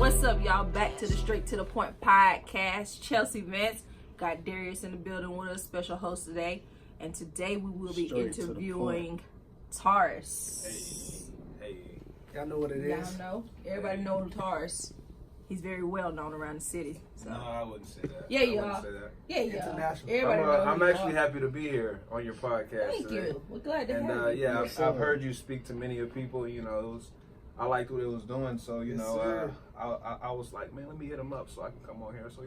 What's up, y'all? Back to the Straight to the Point podcast. Chelsea Vance got Darius in the building with us, special host today. And today we will be interviewing Tarris. Hey. Y'all know what it is? Y'all know. Everybody knows Tarris. He's very well known around the city. So. No, I wouldn't say that. Yeah, you are. Yeah, you are. Everybody knows I'm actually happy to be here on your podcast. Thank today. you. We're glad to have you. And yeah, I've heard you speak to many of people. You know, I liked what it was doing. So you know, I was like, man, let me hit him up so I can come on here. So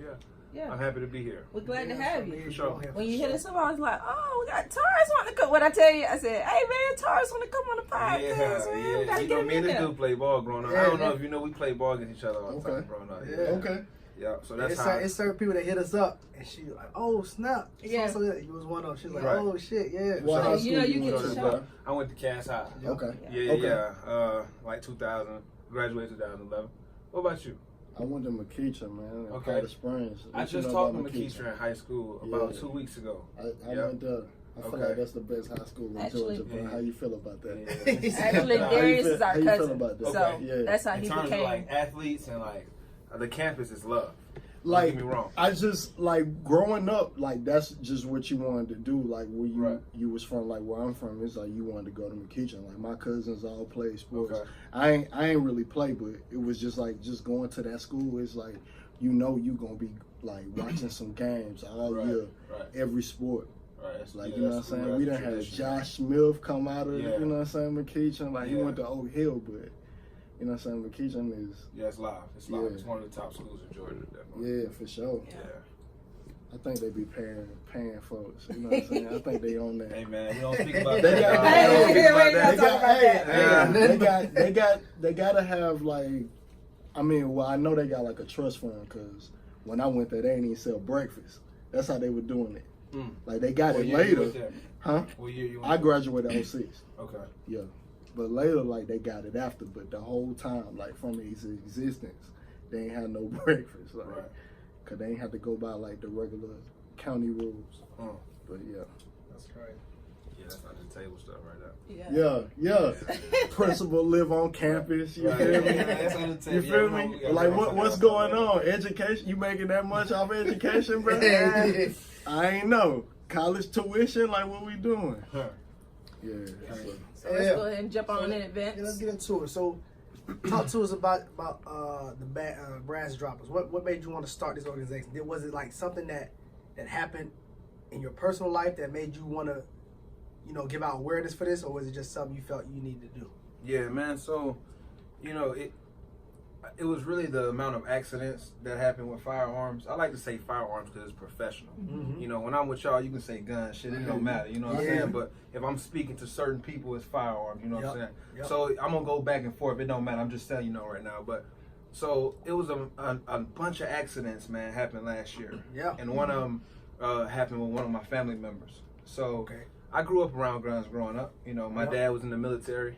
yeah, I'm happy to be here. We're glad to have you. For sure. When you hit us up, I was like, oh, we got Tarris want to come. What I tell you, I said, hey man, Tarris want to come on the podcast. Man. Yeah. You know, me and this dude play ball growing up. I don't know if you know, we play ball against each other all the time growing up. Okay. Yeah, so that's it's certain people that hit us up and she like, oh snap. Yeah. So you was one of them. She was like, oh shit, yeah. What high school you get your shot. I went to Cass High. Okay. Yeah. Like 2000. Graduated 2011. What about you? I went to McKeachern, man. Okay. Springs. I just talked to McKeachern in high school about 2 weeks ago. I went there. I feel like that's the best high school in Georgia. But how you feel about that? Actually, Darius is our cousin. How you feel about that? So that's how he became. In terms of like athletes and like the campus is love. Like, don't get me wrong. I just like growing up, like that's just what you wanted to do. Like where you was from, like where I'm from, it's like you wanted to go to McKeachern. Like my cousins all play sports. Okay. I ain't really play, but it was just like just going to that school. It's like you gonna be like watching some games all year, every sport. Right. Like you know what I'm saying. We done had Josh Smith come out of you know what I'm saying McKeachern. Like he went to Oak Hill, but. You know what I'm saying? McKeachern is... Yeah, it's live. It's live. It's one of the top schools in Georgia, definitely. Yeah, for sure. Yeah. I think they be paying folks. You know what I'm saying? I think they on that. Hey, man, we don't speak about that. They gotta have, like... I mean, well, I know they got, like, a trust fund, because when I went there, they didn't even sell breakfast. That's how they were doing it. Like, they got it later. Huh? What year you went I graduated in 06. Okay. Yeah. But later, like, they got it after. But the whole time, like, from its existence, they ain't had no breakfast. Like, because they ain't have to go by, like, the regular county rules. But, yeah. That's right. Yeah, that's under the table stuff right there. Yeah. Principal live on campus. You feel me? That's under the table. You feel me? Like, what's going on? Education? You making that much off education, bro? I ain't know. College tuition? Like, what we doing? Yeah. So let's go ahead and jump on in advance. Yeah, let's get into it. So, talk to us about the Brass Droppers. What made you want to start this organization? Was it like something that happened in your personal life that made you want to, give out awareness for this, or was it just something you felt you needed to do? Yeah, man. So, it was really the amount of accidents that happened with firearms. I like to say firearms because it's professional. When I'm with y'all, you can say gun, shit, it don't matter, you know what I'm saying? But if I'm speaking to certain people, it's firearms, you know what I'm saying? Yep. So I'm going to go back and forth. It don't matter. I'm just telling you right now. But so it was a bunch of accidents, man, happened last year. Yeah. And one of them happened with one of my family members. So I grew up around guns growing up. My dad was in the military.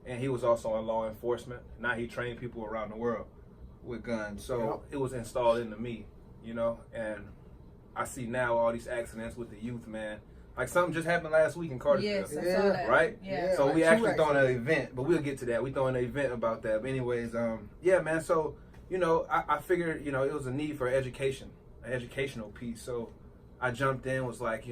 And he was also in law enforcement. Now he trained people around the world with guns. So it was installed into me, and I see now all these accidents with the youth, man. Like something just happened last week in Cartersville. Yes, I saw that. Right? Yeah. So we actually throwing an event, but we'll get to that. We throwing an event about that. But anyways, yeah, man. So, I figured, it was a need for education, an educational piece. So I jumped in, was like,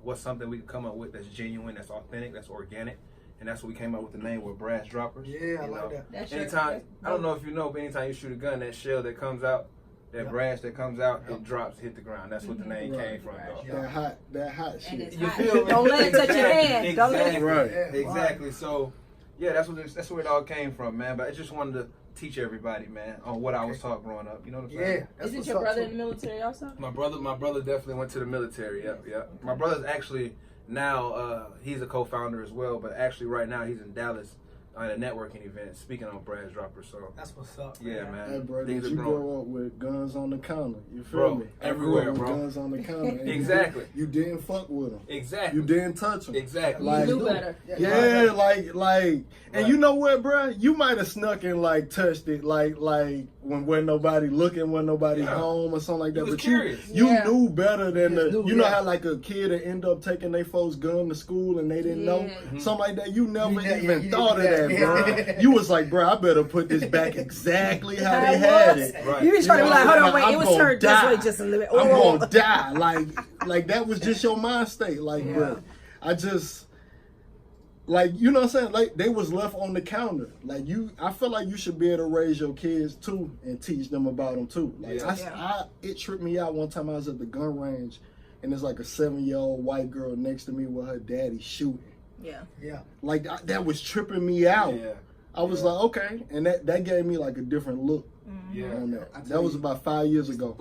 what's something we could come up with that's genuine, that's authentic, that's organic. And that's what we came up with the name with Brass Droppers. Yeah, I like that. Anytime, I don't know if you know, but anytime you shoot a gun, that shell that comes out, that brass that comes out, it drops, hit the ground. That's what the name came from, though. That hot shit. You feel me? Don't let it touch your hand. Exactly. Don't let it. Right. Exactly. So, yeah, that's where it all came from, man. But I just wanted to teach everybody, man, on what I was taught growing up. You know what I'm saying? Yeah. Isn't your brother in the military also? My brother definitely went to the military. Yep. My brother's actually. Now, he's a co-founder as well, but actually right now he's in Dallas at a networking event speaking on Brass Droppers. So that's what's up. Yeah, man. Hey, bro, did you grow up with guns on the counter? You feel bro, me? Everywhere, bro. Guns on the counter. Exactly. You didn't fuck with them. Exactly. You didn't touch them. Exactly. Like, you knew better. Yeah, like, and you know what, bro? You might have snuck and like touched it, like when nobody looking, when nobody home or something like that. You was but curious. you knew better than you know how like a kid that end up taking their folks gun to school and they didn't know something like that. You never even thought of that. bad, bro. You was like, bro, I better put this back exactly how they had it. Right. You was trying to be like, hold on, wait, it was turned this way just a little bit. I'm gonna die. Like that was just your mind state. Like, bro, I just, like, you know what I'm saying? Like, they was left on the counter. Like, I feel like you should be able to raise your kids too and teach them about them too. Like, it tripped me out one time I was at the gun range, and there's like a 7-year-old white girl next to me with her daddy shooting. Yeah. Like, that was tripping me out. Yeah. I was like, okay, and that gave me like a different look. On that. That was about 5 years ago.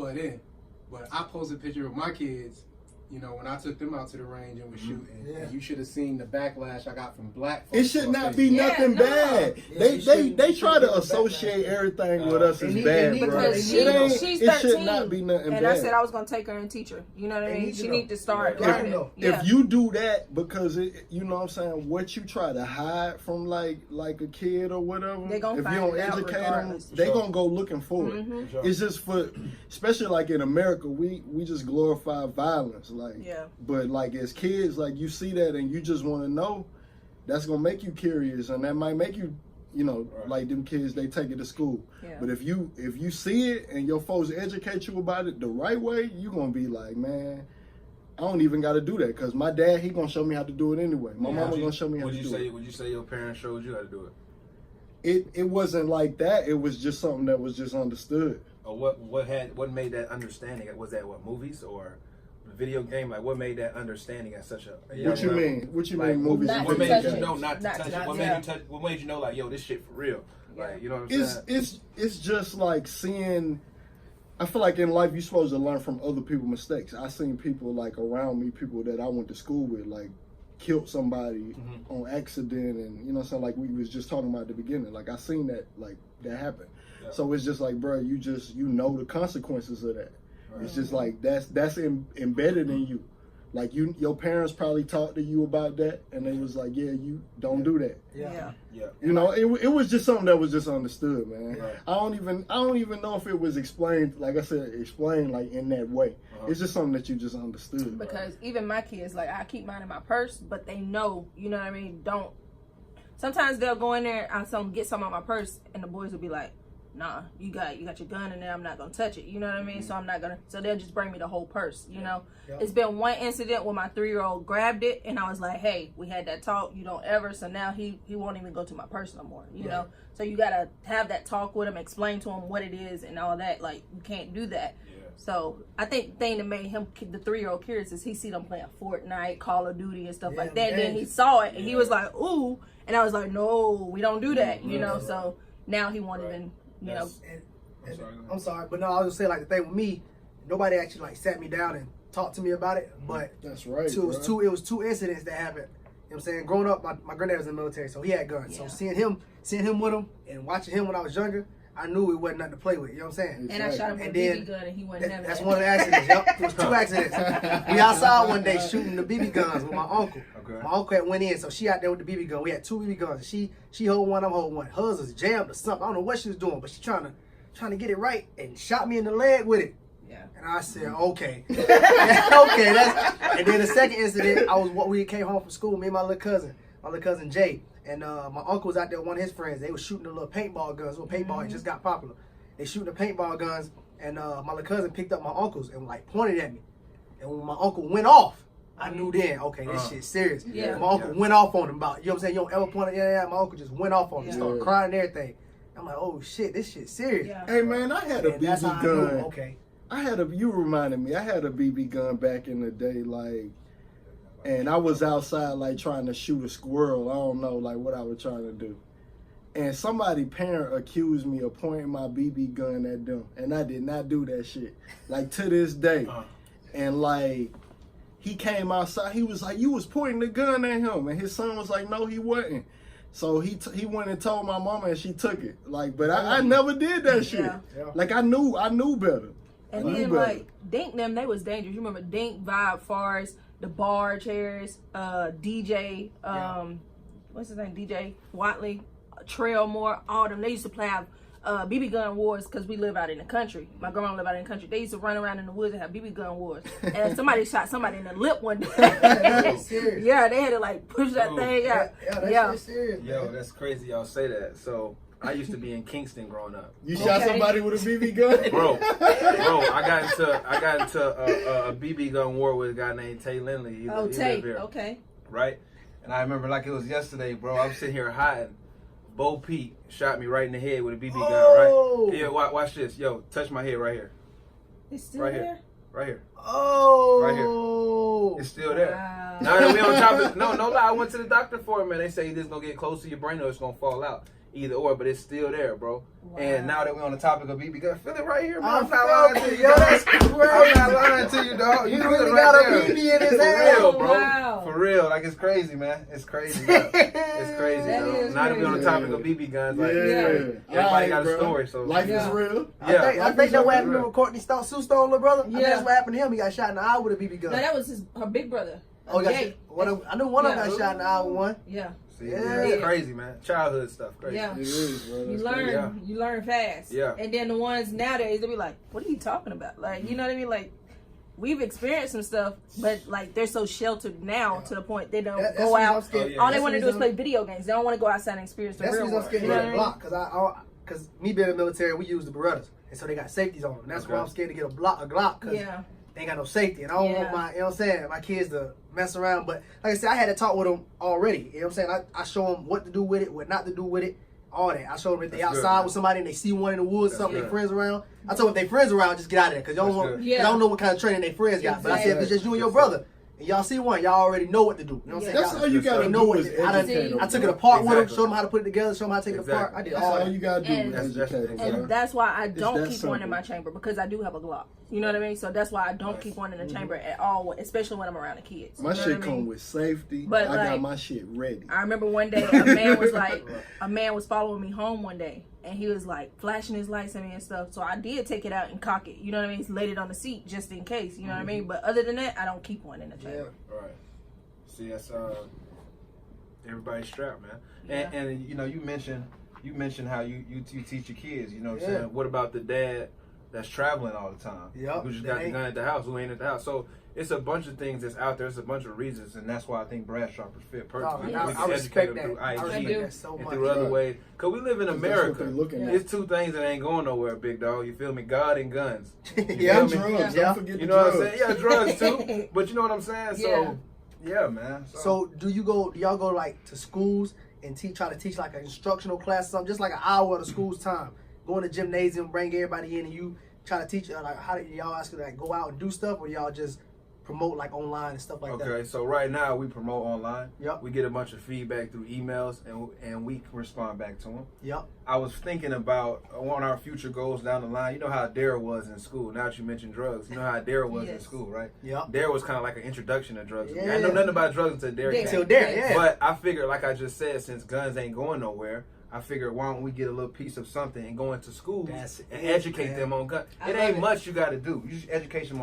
But I posted a picture of my kids, you know, when I took them out to the range and was shooting. And you should have seen the backlash I got from black folks. It should not be nothing bad. They try to associate everything with us as bad, bro. Because she's 13, it should not be nothing and bad. I said I was going to take her and teach her. You know what I mean? She need to start learning. If you do that because, you know what I'm saying, what you try to hide from like a kid or whatever, if you don't educate them, they're going to go looking for it. It's just for, especially like in America, we just glorify violence. But like as kids, like you see that and you just want to know, that's gonna make you curious, and that might make you, you know, like them kids, they take it to school. But if you see it and your folks educate you about it the right way, you gonna be like, man, I don't even got to do that because my dad, he gonna show me how to do it anyway. My mama gonna show me how to do it. Would you say your parents showed you how to do it? It wasn't like that. It was just something that was just understood. Or what made that understanding? Was that movies or video game? Like, what made that understanding at such a what you mean? What you mean movies? What made you know not to touch it? What made you know, like, yo, this shit for real? Like, you know what I'm saying? It's just like seeing. I feel like in life you're supposed to learn from other people's mistakes. I seen people like around me, people that I went to school with, like killed somebody on accident, and you know what I'm saying, like we was just talking about at the beginning. Like I seen that happen. Yeah. So it's just like, bro, you know the consequences of that. Right. It's just like that's embedded in you. Like your parents probably talked to you about that, and they was like, yeah, you don't do that. Yeah. You know, it was just something that was just understood, man. Right. I don't even know if it was explained, like I said, like in that way. It's just something that you just understood. Because even my kids, like, I keep mine in my purse, but they know, you know what I mean? Sometimes they'll go in there, I'll tell them, get some out my purse, and the boys will be like, nah, you got your gun in there, I'm not gonna touch it, you know what I mean? So so they'll just bring me the whole purse, you know? It's been one incident where my 3-year-old grabbed it, and I was like, hey, we had that talk, you don't ever, so now he won't even go to my purse no more, you know? So you gotta have that talk with him, explain to him what it is and all that, like, you can't do that. So I think the thing that made him, the 3-year-old, curious is he see them playing Fortnite, Call of Duty and stuff like that, and then he saw it, and he was like, ooh, and I was like, no, we don't do that, you know? So now he won't even, you know. I'm sorry, but no, I was just saying, like, the thing with me, nobody actually like sat me down and talked to me about it. But that's right. It was two incidents that happened. You know what I'm saying? Growing up, my granddad was in the military, so he had guns. So seeing him with him and watching him when I was younger, I knew it wasn't nothing to play with. You know what I'm saying? And I shot him with a BB gun, and he wasn't having that's one of the accidents. It was 2 accidents. We outside one day shooting the BB guns with my uncle. Okay. My uncle had went in, so she out there with the BB gun. We had 2 BB guns. She hold one, I'm holding one. Hers was jammed or something. I don't know what she was doing, but she trying to get it right and shot me in the leg with it. Yeah. And I said, okay. Okay, and then the second incident, we came home from school, me and my little cousin Jay. And my uncle was out there with one of his friends. They were shooting the little paintball guns. Little paintball, it just got popular. They shooting the paintball guns, and my little cousin picked up my uncle's and like pointed at me. And when my uncle went off, I knew then, okay, this shit's serious. Yeah. My uncle went off on him about, you know what I'm saying? You don't ever point at, my uncle just went off on him, started crying and everything. I'm like, oh shit, this shit's serious. Yeah. Hey man, I had a BB gun. Okay. You reminded me, I had a BB gun back in the day, like, and I was outside like trying to shoot a squirrel. I don't know like what I was trying to do. And parent accused me of pointing my BB gun at them. And I did not do that shit. Like to this day. And like he came outside, he was like, you was pointing the gun at him. And his son was like, no, he wasn't. So he went and told my mama and she took it. Like, but I never did that shit. Yeah. Like I knew better. And then like Dink them, they was dangerous. You remember Dink, Vibe, Fars, the Bar Chairs, DJ, what's his name? DJ Watley, Trailmore, all them. They used to play BB gun wars because we live out in the country. My grandma live out in the country. They used to run around in the woods and have BB gun wars. And somebody shot somebody in the lip one day. Yeah, they had to like push that thing out. That's serious. Yo, that's crazy y'all say that. So I used to be in Kingston growing up. You shot somebody with a BB gun? Bro, I got into a BB gun war with a guy named Tay Lindley. Tay, okay. Right? And I remember like it was yesterday, bro. I'm sitting here hiding. Bo Peep shot me right in the head with a BB gun, right? Yeah, watch this. Yo, touch my head right here. It's still right there? Here. Right here. Oh. Right here. It's still there. Wow. Now that we on top of no lie, I went to the doctor for it, man. They say this gonna get close to your brain or it's gonna fall out. Either or, but it's still there, bro. Wow. And now that we're on the topic of BB gun, feel it right here, bro. I'm not lying to you. Yo, that's crazy. I'm not lying to you, dog. You really got a BB in his head. For real, bro. Wow. For real. Like, it's crazy, man. It's crazy, bro. It's crazy, though. Now that we're on the topic of BB guns, like, everybody got a story, so. Life is real. I think that's what happened to Courtney Sue Stone, little brother. Yeah. I think that's what happened to him. He got shot in the eye with a BB gun. No, that was her big brother. Oh, I knew one of them got shot in the eye with one. Yeah. See, it's crazy, man. Childhood stuff, crazy. Yeah, it is, bro. You learn fast. Yeah. And then the ones nowadays, they'll be like, "What are you talking about?" Like, you know what I mean? Like, we've experienced some stuff, but like they're so sheltered now to the point they don't go out. All they want to do is play video games. They don't want to go outside and experience the real world. That's the reason I'm scared to get a Glock, because me being in the military, we use the Berettas, and so they got safeties on them. And that's why I'm scared to get a Glock, because they ain't got no safety, and I don't want my, you know what I'm saying, my kids to mess around. But like I said, I had to talk with them already. You know what I'm saying? I show them what to do with it, what not to do with it, all that. I show them if they outside with somebody and they see one in the woods, something their friends around. I told them if they friends around, just get out of there, because I don't know what kind of training their friends got. But I said if it's just you and your brother, and y'all see one, y'all already know what to do. You know what I'm saying? That's all you gotta do is educate them. I took it apart with them, showed them how to put it together, showed them how to take it apart. I did all that. All you gotta do is educate them. And that's why I don't keep one in my chamber, because I do have a Glock. You know what I mean? So that's why I don't keep one in the chamber at all, especially when I'm around the kids. My shit come with safety. But I got my shit ready. I remember one day a man was following me home one day, and he was like flashing his lights at me and stuff. So I did take it out and cock it. You know what I mean? Laid it on the seat just in case. You know what I mean? But other than that, I don't keep one in the chamber. Right. See, that's everybody's strapped, man. And you know, you mentioned how you teach your kids. You know what I'm saying? What about the dad that's traveling all the time? Who just got the gun at the house, who ain't at the house? So it's a bunch of things that's out there. It's a bunch of reasons, and that's why I think brass droppers fit perfectly. I respect that. Through IG so and much. through other ways. Because we live in America. It's two things that ain't going nowhere, big dog. You feel me? God and guns. Drugs. Don't forget you know what I'm saying? Yeah, drugs too. But you know what I'm saying? So, yeah, man. So do y'all go like to schools and try to teach like an instructional class or something, just like an hour of the school's time? Go in the gymnasium, bring everybody in, and you try to teach like how do y'all ask you to like go out and do stuff, or y'all just promote like online and stuff like that? Okay, so right now we promote online. Yep. We get a bunch of feedback through emails, and we respond back to them. Yep. I was thinking about one of our future goals down the line. You know how Darius was in school. Now that you mentioned drugs, you know how Darius was in school, right? Yep. Darius was kind of like an introduction to drugs. I didn't know nothing about drugs until Darius came. Yeah. But I figured, like I just said, since guns ain't going nowhere, I figured, why don't we get a little piece of something and go into schools and educate them on guns? It ain't much you got to do. You should educate them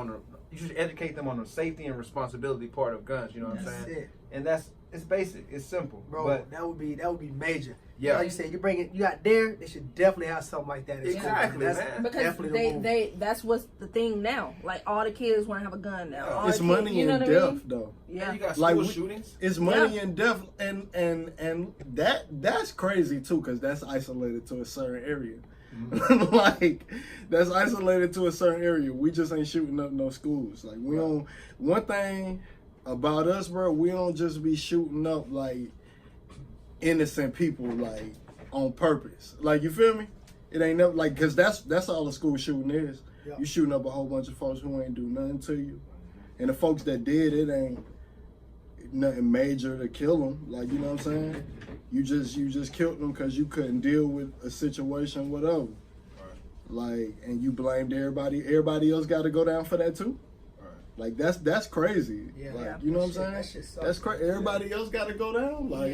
on the safety and responsibility part of guns. You know what I'm saying? It. And it's basic. It's simple, bro. But that would be major. Yeah, like you said, you got there. They should definitely have something like that. Exactly, man. Because that's what's the thing now. Like all the kids want to have a gun now. It's money and death, though. Yeah, you got school shootings. It's money and death, and that's crazy too, because that's isolated to a certain area. Mm-hmm. Like that's isolated to a certain area. We just ain't shooting up no schools. Like we don't. One thing about us, bro, we don't just be shooting up like innocent people like on purpose. Like, you feel me? It ain't never like, because that's all a school shooting is. Yep. You shooting up a whole bunch of folks who ain't do nothing to you, and the folks that did it ain't nothing major to kill them. Like, you know what I'm saying? You just killed them because you couldn't deal with a situation, whatever. Right. Like, and you blamed everybody. Everybody else got to go down for that too. Like that's crazy. Yeah, like, you know what I'm saying? That's crazy. Everybody else got to go down. Like,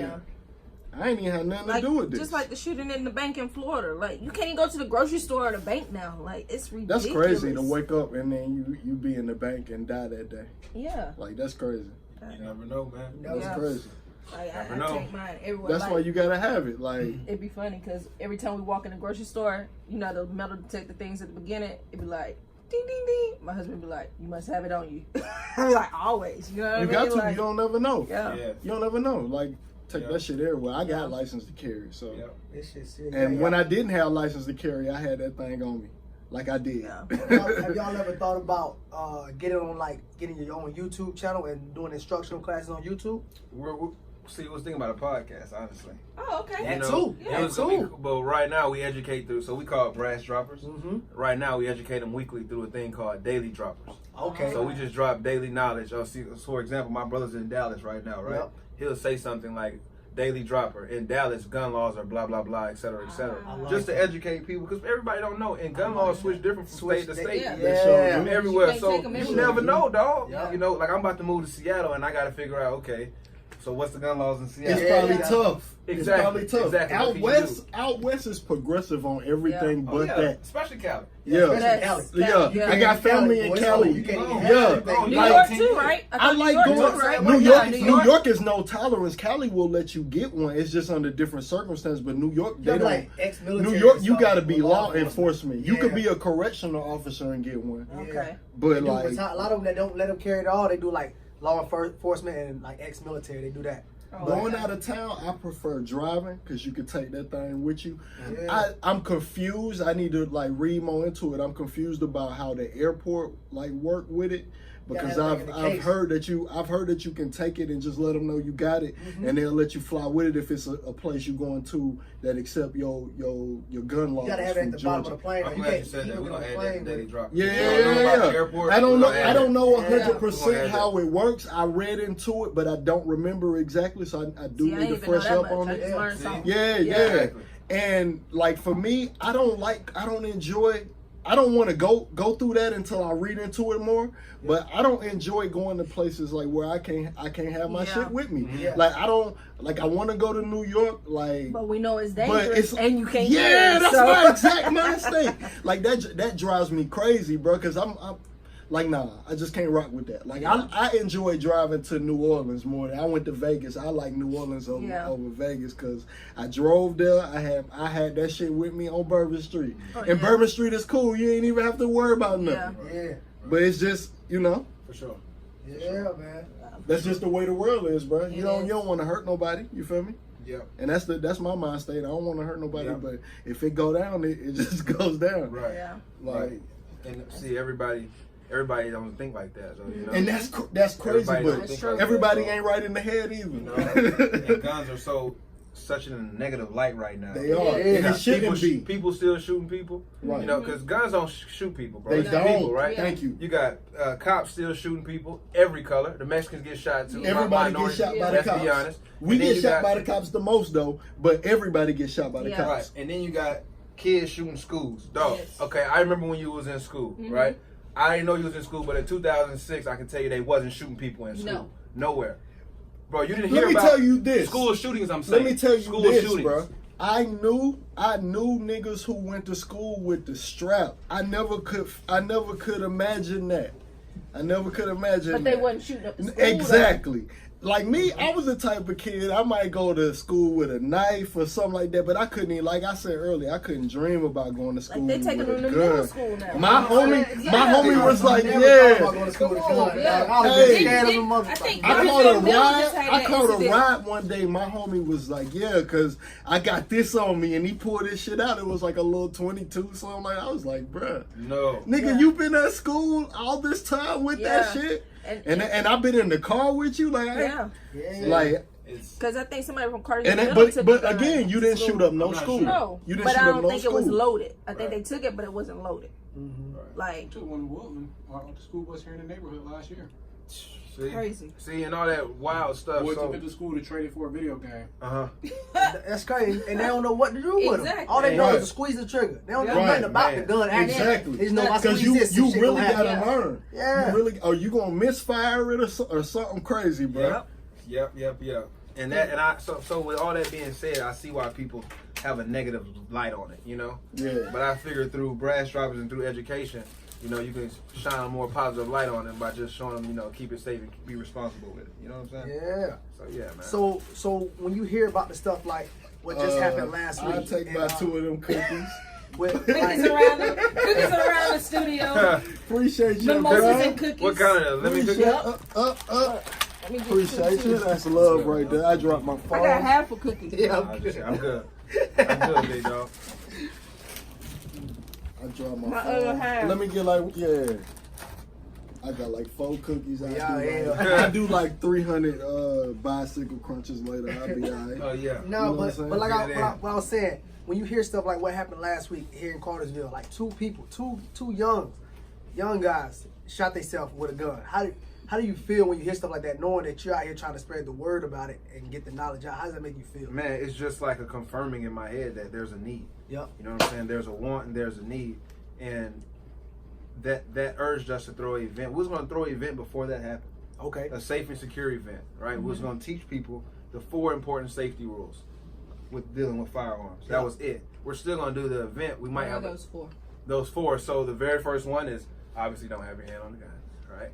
I ain't even had nothing to do with this. Just like the shooting in the bank in Florida. Like, you can't even go to the grocery store or the bank now. Like, it's ridiculous. That's crazy to wake up and then you be in the bank and die that day. Yeah. Like, that's crazy. You never know, man. That's crazy. Like I take mine everywhere. That's why you gotta have it. Like it'd be funny because every time we walk in the grocery store, you know the metal detector things at the beginning, it'd be like ding ding ding. My husband be like, "You must have it on you." I be like, "Always." You know what I mean? You got to. Like, you don't never know. Yeah. You don't never know. Like take that shit everywhere. I got license to carry, so. This shit serious. And when I didn't have license to carry, I had that thing on me, like I did. Yeah. Have y'all ever thought about getting your own YouTube channel and doing instructional classes on YouTube? See, what's thinking about a podcast, honestly. Oh, okay. That too. Yeah, but right now we educate through, so we call it Brass Droppers. Mm-hmm. Right now we educate them weekly through a thing called Daily Droppers. Okay. So we just drop daily knowledge. See, for example, my brother's in Dallas right now, right? Yep. He'll say something like, Daily Dropper, in Dallas, gun laws are blah, blah, blah, et cetera, et cetera. Just to educate people, because everybody don't know. And gun laws switch different from state to state. Yeah. Everywhere. You So you never know, dog. Yeah. You know, like I'm about to move to Seattle, and I got to figure out, okay, so what's the gun laws in Seattle? It's probably tough. Exactly. It's probably tough. Exactly. Out west is progressive on everything but that. Especially Cali. Yeah. I got family in Cali. New York too, right? I like going. Right? New York is no tolerance. Cali will let you get one. It's just under different circumstances. But New York, they don't. Like ex-military New York, you stuff, got to be law enforcement. You Yeah. could be a correctional officer and get one. Okay. But a like, lot of them that don't let them carry it all, they do like law enforcement and like ex-military. They do that. going out of town, I prefer driving because you can take that thing with you. Yeah. I'm confused. I need to like read more into it. I'm confused about how the airport like work with it because I've heard that you can take it and just let them know you got it, and they'll let you fly with it if it's a place you're going to that accept your gun laws. You gotta have it at the bottom of the plane. I'm glad you said that. We're gonna add that Daily Drop. Yeah. I don't know 100% how it works. I read into it, but I don't remember exactly, so I do need to fresh up on it. Yeah. And like for me, I don't want to go through that until I read into it more. But I don't enjoy going to places like where I can't have my shit with me. Yeah. Like I want to go to New York, like. But we know it's dangerous, and you can't. Yeah, that's my exact mistake. Like that drives me crazy, bro. Because I'm like, nah, I just can't rock with that. Like I enjoy driving to New Orleans more than I went to Vegas. I like New Orleans over Vegas because I drove there. I had that shit with me on Bourbon Street. Bourbon Street is cool. You ain't even have to worry about nothing. Yeah. But it's just, For sure. Yeah, man. That's just the way the world is, bro. You don't want to hurt nobody. You feel me? Yep. And that's my mind state. I don't want to hurt nobody, but if it go down, it just goes down. Right. Yeah. Like, and see, everybody don't think like that. So, and that's crazy, but everybody ain't right in the head either. And guns are such in a negative light right now. They are. And it shouldn't be. People still shooting people. Right. Because guns don't shoot people, bro. They It's don't. people, right? Thank you. You got cops still shooting people, every color. The Mexicans get shot too. Everybody gets shot by the cops. Let's be honest. We get shot by the cops the most though, but everybody gets shot by the cops. Right. And then you got kids shooting schools. Dog. Okay, I remember when you was in school, right? I didn't know you was in school, but in 2006, I can tell you they wasn't shooting people in school. Nowhere. Bro, you didn't hear about tell you this. School shootings, I'm saying. Let me tell you school this, shootings. bro. I knew niggas who went to school with the strap. I never could imagine that. But they wasn't shooting up the school. Exactly. Like me, I was the type of kid, I might go to school with a knife or something like that, but I couldn't even, like I said earlier, I couldn't dream about going to school with a gun. They taking them to middle school now. My homie was like, I caught a ride one day. My homie was like, because I got this on me, and he pulled this shit out. It was like a little 22, something like that. I was like, bruh. No. Nigga, you been at school all this time with that shit? And I've been in the car with you, like, like, because I think somebody from Carter. But again, you didn't shoot up no school. No, you didn't but shoot I up don't no think school. it was loaded. I think they took it, but it wasn't loaded. Like took one in Woodland off the school bus here in the neighborhood last year. Crazy. See, and all that wild stuff. Boys took it to school to trade it for a video game. That's crazy, and they don't know what to do with them. All they know is to squeeze the trigger. They don't know nothing about the gun. Exactly. Because you really gotta learn. Yeah. You really, are you gonna misfire it or something crazy, bro? Yep. And so with all that being said, I see why people have a negative light on it, Yeah. But I figured through Brass Droppers and through education, you know, you can shine a more positive light on them by just showing them, you know, keep it safe and be responsible with it. You know what I'm saying? Yeah. So yeah, man. So when you hear about the stuff like what just happened last week, I take about 2 of them cookies. Cookies around the studio. Appreciate you, mimosas and cookies. What kind of lemon cookies? Appreciate you. That's love right there. I dropped my phone. I got half a cookie. Yeah, I'm good. I'm good, big dog. I dropped my My phone. other half. Let me get I got like 4 cookies. Yeah. I do like 300 bicycle crunches later. I'll be alright. Oh yeah. No, You know what I'm but like saying? what I was saying, when you hear stuff like what happened last week here in Cartersville, like 2 people, two young guys shot themselves with a gun. How do you feel when you hear stuff like that, knowing that you're out here trying to spread the word about it and get the knowledge out? How does that make you feel? Man, it's just like a confirming in my head that there's a need. Yep. You know what I'm saying? There's a want and there's a need, and that urged us to throw an event. We was going to throw an event before that happened. Okay. A safe and secure event, right? We was going to teach people the 4 important safety rules with dealing with firearms. That was it. We're still going to do the event. We might have those 4. Those 4. So the very first one is obviously don't have your hand on the gun, right?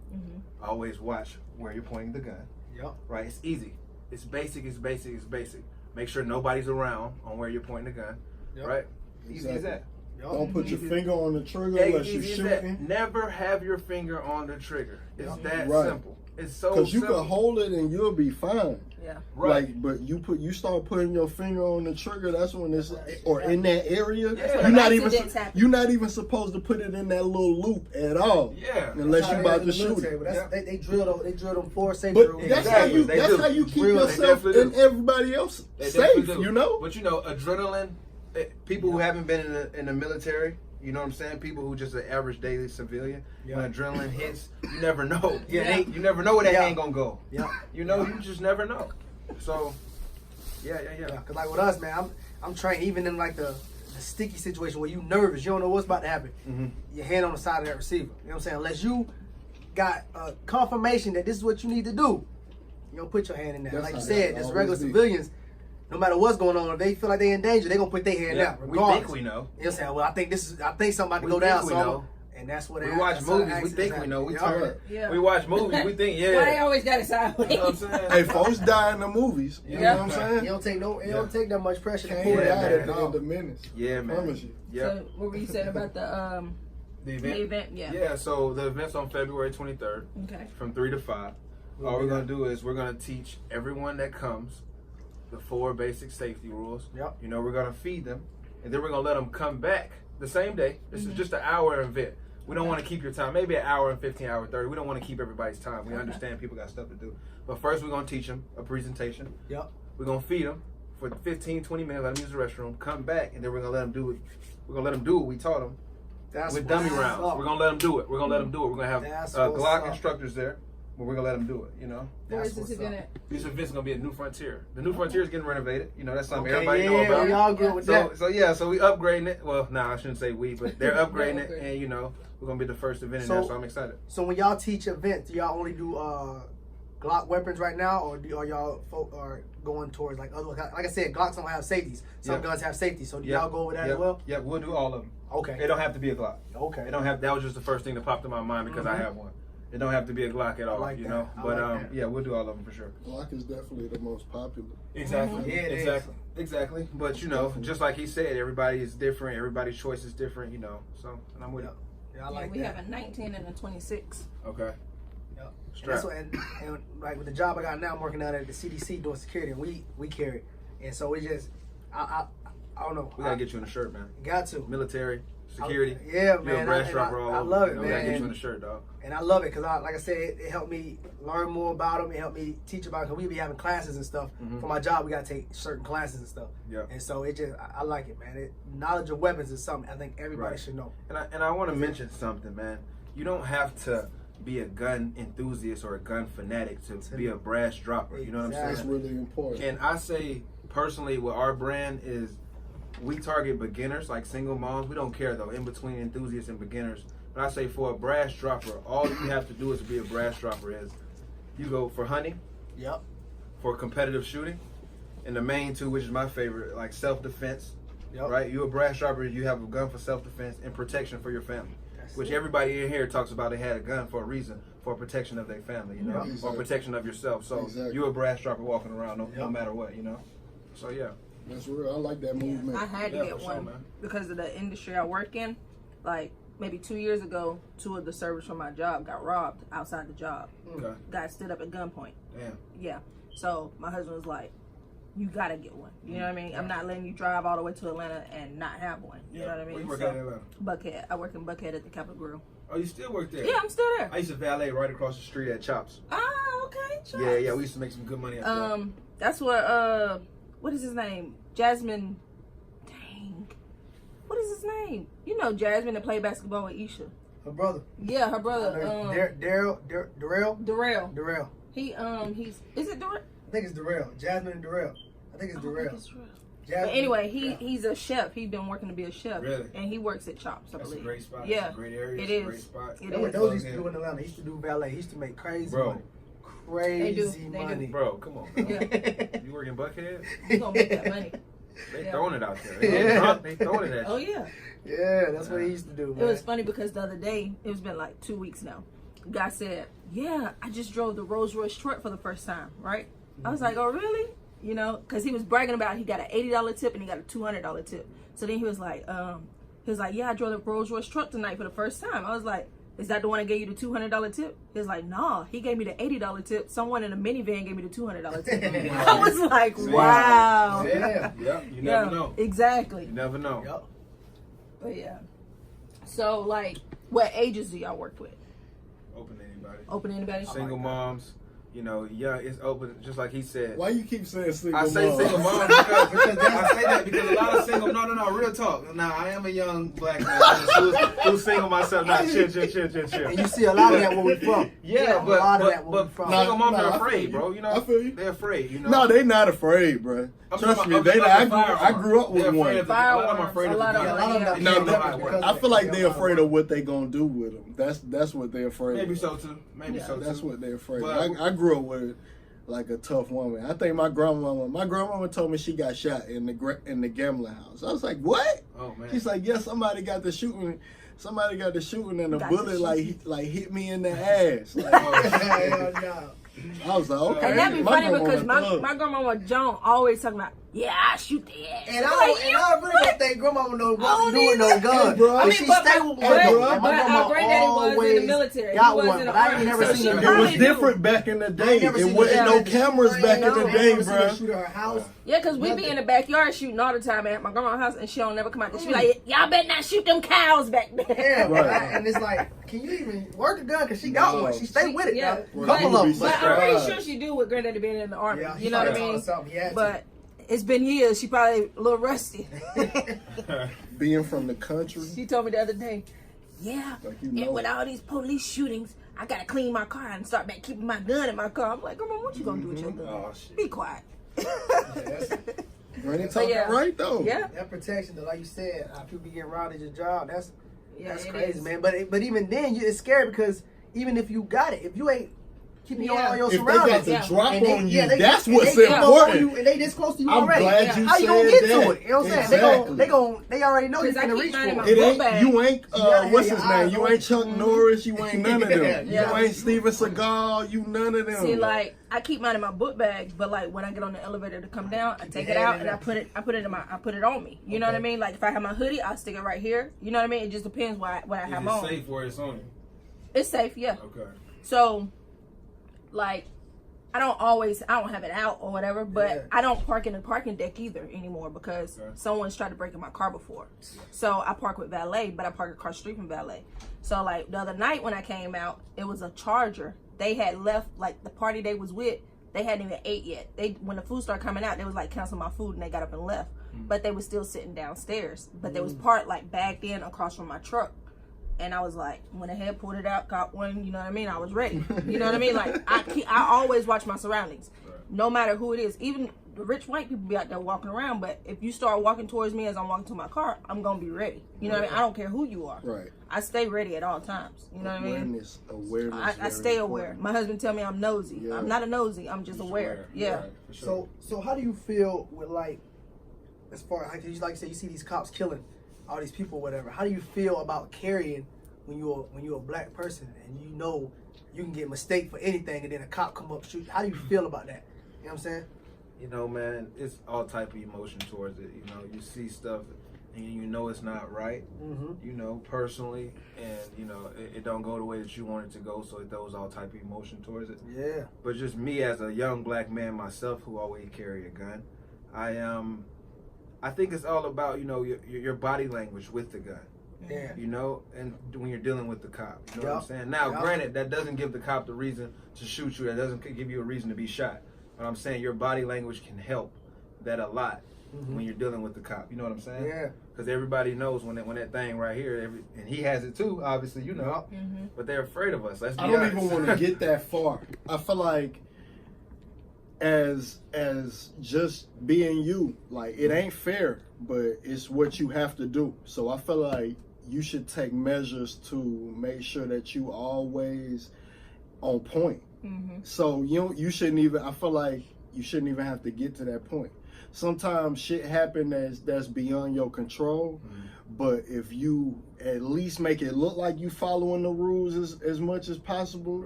Always watch where you're pointing the gun. Yep. Right? It's easy. It's basic. Make sure nobody's around on where you're pointing the gun. Yep. Right? Easy as Exactly. that. Don't put your finger on the trigger Hey, unless you're easy as that. shooting. Never have your finger on the trigger. It's that Right. simple. It's so Because you simple. can hold it and you'll be fine. Yeah. Right. Like, but you start putting your finger on the trigger. That's when it's or in that area. Yeah. You're not even supposed to put it in that little loop at all. Yeah. Unless you're about to shoot it. But they drilled them 4 safety But rules. that's Exactly. how you keep They yourself definitely and do. everybody else They safe. definitely do. You know. But you know, adrenaline. People who haven't been in the military. You know what I'm saying? People who just an average daily civilian. When adrenaline hits, you never know. You never know where that hand gonna go. Yeah. You know, you just never know. So, yeah. Cause like with us, man, I'm trained even in like the sticky situation where you nervous, you don't know what's about to happen. Your hand on the side of that receiver. You know what I'm saying? Unless you got confirmation that this is what you need to do, you don't put your hand in there. That's like you how said, that as always regular be. civilians, no matter what's going on, if they feel like they're in danger, they're gonna put their hand out. We Regardless. think we know. You know what I'm saying? Well, I think something about to We go think down. we So know. and that's what We that's watch how the movies. We accidents think we happen. know. We Yeah. turn. Yeah. We watch movies. We think, Why they yeah. always got it sideways? You know what I'm saying? Hey, folks die in the movies. You know what I'm saying? It don't take that much pressure to Can't pull it die out at at the all. end of minutes. Yeah, man. Promise you. Yep. So what were you saying about the event? Yeah. Yeah, so the event's on February 23rd Okay. from 3 to 5. All we're going to do is we're going to teach everyone that comes the 4 basic safety rules. Yep. You know, we're going to feed them, and then we're going to let them come back the same day. This is just an hour event. We don't want to keep your time. Maybe an hour and 15, hour 30. We don't want to keep everybody's time. We understand people got stuff to do. But first, we're going to teach them a presentation. Yep. We're going to feed them for 15, 20 minutes. Let them use the restroom. Come back, and then we're going to let them do it. We're going to let them do what we taught them. That's With dummy what's rounds. up. We're going to let them do it. We're going to let them do it. We're going to have That's what's Glock up. instructors there, but we're going to let them do it, you know? Where That's is this what's event up. at? This event's going to be at New Frontier. The New Frontier is getting renovated. You know, that's something Okay, everybody know yeah, about. we all good with that. So we upgrading it. Well, no, I shouldn't say we, but they're upgrading it, upgrading. and you know, we're gonna be the first event in there, so I'm excited. So when y'all teach events, do y'all only do Glock weapons right now, or are y'all are going towards like other? Like I said, Glocks don't have safeties. Some guns have safeties. So do y'all go over that as well? Yeah, we'll do all of them. Okay. It don't have to be a Glock. Okay. It don't have. That was just the first thing that popped in my mind because I have one. It don't have to be a Glock at all, like you that. know. I But like that. yeah, we'll do all of them for sure. Glock is definitely the most popular. Exactly. Yeah, it is. Exactly. But you know, just like he said, everybody is different. Everybody's choice is different. You know. So, and I'm with it. Yeah, I like we that. have a 19 and a 26. Okay. Yep. And Strap. that's what, and like with the job I got now, I'm working out at the CDC doing security, and we carry, and so it just I don't know. We gotta get you in a shirt, man. Got to. Military, security. Yeah, You're man. a brass I dropper all over. love You it, know, we gotta man. get you in a shirt, dog. And I love it because, like I said, it helped me learn more about them. It helped me teach about it because we be having classes and stuff. For my job, we got to take certain classes and stuff. Yeah. And so it just, I like it, man. Knowledge of weapons is something I think everybody Right. should know. And I want to mention something, man. You don't have to be a gun enthusiast or a gun fanatic to be a brass dropper. You know what I'm Exactly. That's saying? really important. And I say personally, with our brand is we target beginners like single moms. We don't care though, in between enthusiasts and beginners. But I say for a brass dropper, all you have to do is be a brass dropper. Is you go for hunting, Yep. for competitive shooting, and the main two, which is my favorite, like self-defense. Yep. Right? You a brass dropper, you have a gun for self-defense and protection for your family. which everybody in here talks about. They had a gun for a reason, for protection of their family, you know, or protection of yourself. So you're a brass dropper walking around no matter what, you know. So yeah, that's real. I like that movement. I had to get one because of the industry I work in. Like maybe 2 years ago, 2 of the servers from my job got robbed outside the job. Okay. Got stood up at gunpoint. Damn. Yeah. So my husband was like, "You gotta get one." You know what I mean? I'm not letting you drive all the way to Atlanta and not have one. You know what I mean? Where you work at in Atlanta? Buckhead. I work in Buckhead at the Capitol Grill. Oh, you still work there? Yeah, I'm still there. I used to valet right across the street at Chops. Ah, okay. Chops. Yeah, we used to make some good money out there. That's what is his name? Jasmine. Dang. What is his name? You know Jasmine that played basketball with Isha. Her brother. Yeah, her brother. Darrell. He's is it Darrell? I think it's Darrell. Jasmine and Darrell. I think it's Darrell. But anyway, he's a chef. He's been working to be a chef. Really? And he works at Chops, I That's believe. a great spot. Yeah. That's a great area. It It's is. a great spot. It That's what is. those used to do in Atlanta. He used to do valet. He used to make crazy money. Crazy They money. do. Bro, come on. Man. Yeah. You work in Buckhead? He's gonna make that money. They throwing it out there. They drunk, they throwing it at you. Oh yeah. Yeah, that's what he used to do, man. It was funny because the other day, it's been like 2 weeks now. Guy said, "Yeah, I just drove the Rolls Royce truck for the first time." Right? I was like, "Oh really?" You know, because he was bragging about he got an $80 tip and he got a $200 tip. So then he was like, "Yeah, I drove the Rolls Royce truck tonight for the first time." I was like, "Is that the one that gave you the $200 tip?" He was like, "Nah, he gave me the $80 tip. Someone in a minivan gave me the $200 tip." I was like, "Wow." Yeah. You never know. Exactly. You never know. Yep. But yeah. So like, what ages do y'all work with? Open to anybody. Open to anybody? Single moms. You know, yeah, it's open, just like he said. Why you keep saying single I mom? say single mom because I say that because a lot of single. No, real talk. Now I am a young black man who's single myself. Now chill. And you see a lot of that where we from. Yeah, a lot of that where but we from. single moms Nah, are I afraid, feel bro. you. You know, I feel you. they're afraid. You know, No, they not afraid, bro. Trust me. I grew up with one. Firearms, a lot of them. No, I feel like they're afraid of what they gonna do with them. That's what they're afraid. Maybe of. so too. Maybe so too. That's what they're afraid. But- of. I grew up with like a tough woman. I think my grandmama told me she got shot in the gambling house. I was like, what? Oh man. She's like, yeah, somebody got the shooting. Somebody got the shooting and the Got bullet the like hit me in the ass. Like, Hell no. I was like, okay. And that'd be My funny grandma because a my thug. grandma Joan always talking about, "Yeah, I shoot the ass." And I really don't think grandmama know what to do with no gun. Hey, bro. But she stay with one, bro. And my grandma our granddaddy was in the always military. got He was one, in but the I ain't army, never so seen she her. It probably was knew. different back in the day. never It seen wasn't her no shoot cameras her back in ass. the I day, never seen her bro. shoot at her house. Yeah, because we be in the backyard shooting all the time at my grandma's house, and she don't never come out. She be like, "Y'all better not shoot them cows back there." Yeah, Right. and it's like, can you even work a gun? Because she got one. She stay with it. Yeah, Now. Couple of them. But I'm pretty sure she do with granddaddy being in the army. Yeah, You know what I mean? Yeah, But it's been years. She probably a little rusty. Being from the country, She told me the other day, "Yeah, Like you and know. with all these police shootings, I gotta clean my car and start back keeping my gun in my car." I'm like, "Come on, what you gonna do with your gun? Oh shit. Be quiet." Granny talking yeah. right though. Yeah. that protection, though, like you said, people be getting robbed at your job. That's It crazy, is. man. But even then, it's scary because even if you got it, if you ain't keeping your eye on your If they got surroundings, the Yeah. drop and they- on you, yeah, they- that's and what's they get up on important. you, and they this close to you I'm already. glad you How you gonna said get to that. it? You know what I'm saying? Exactly. They already know you're Because I gonna keep reach for mine in it. my It book ain't bag. you ain't You gotta have what's your his eyes name? You on ain't Chuck Norris. You ain't none of them. Yeah. You ain't Steven Seagal. You none of them. See, like I keep mine in my book bag, but like when I get on the elevator to come down, I take it Yeah, out and I put it on me. You know what I mean? Like if I have my hoodie, I stick it right here. You know what I mean? It just depends what I Is have it on. safe where it's on you? It's safe, yeah. Okay. So, like, I don't have it out or whatever, but Yeah. I don't park in the parking deck either anymore because Okay. someone's tried to break in my car before. So I park with valet, but I park across the street from valet. So like the other night when I came out, it was a Charger. They had left, like the party they was with, they hadn't even ate yet. When the food started coming out, they was like cancel my food and they got up and left. But they was still sitting downstairs. But they was parked like backed in across from my truck. And I was like, went ahead, pulled it out, got one, you know what I mean? I was ready. You know what I mean? Like, I always watch my surroundings. No matter who it is. Even the rich white people be out there walking around, but if you start walking towards me as I'm walking to my car, I'm going to be ready. You know what I mean? I don't care who you are. Right. I stay ready at all times. You know what I mean? Awareness. I stay aware. My husband tell me I'm nosy. Yeah. I'm not a nosy. I'm just aware. Yeah. Right, for sure. So how do you feel with like, as far as like you said, you see these cops killing all these people, whatever. How do you feel about carrying when you're a black person and you know you can get mistaken for anything and then a cop come up shoot? How do you feel about that? You know what I'm saying? You know, man, it's all type of emotion towards it. You know, you see stuff and you know it's not right, you know, personally, and, you know, it don't go the way that you want it to go, so it throws all type of emotion towards it. Yeah. But just me as a young black man myself who always carry a gun, I think it's all about, you know, your body language with the gun. Yeah. You know, and when you're dealing with the cop, you know what I'm saying? Now, granted, that doesn't give the cop the reason to shoot you. That doesn't give you a reason to be shot. But I'm saying your body language can help that a lot when you're dealing with the cop. You know what I'm saying? Yeah. Because everybody knows when that thing right here, and he has it too, obviously, you know. But they're afraid of us. Let's be honest. I don't even want to get that far. I feel like as just being you, like, it ain't fair, but it's what you have to do. So I feel like you should take measures to make sure that you always on point. So you shouldn't even, I feel like you shouldn't even have to get to that point. Sometimes shit happen that's beyond your control, but if you at least make it look like you following the rules as much as possible,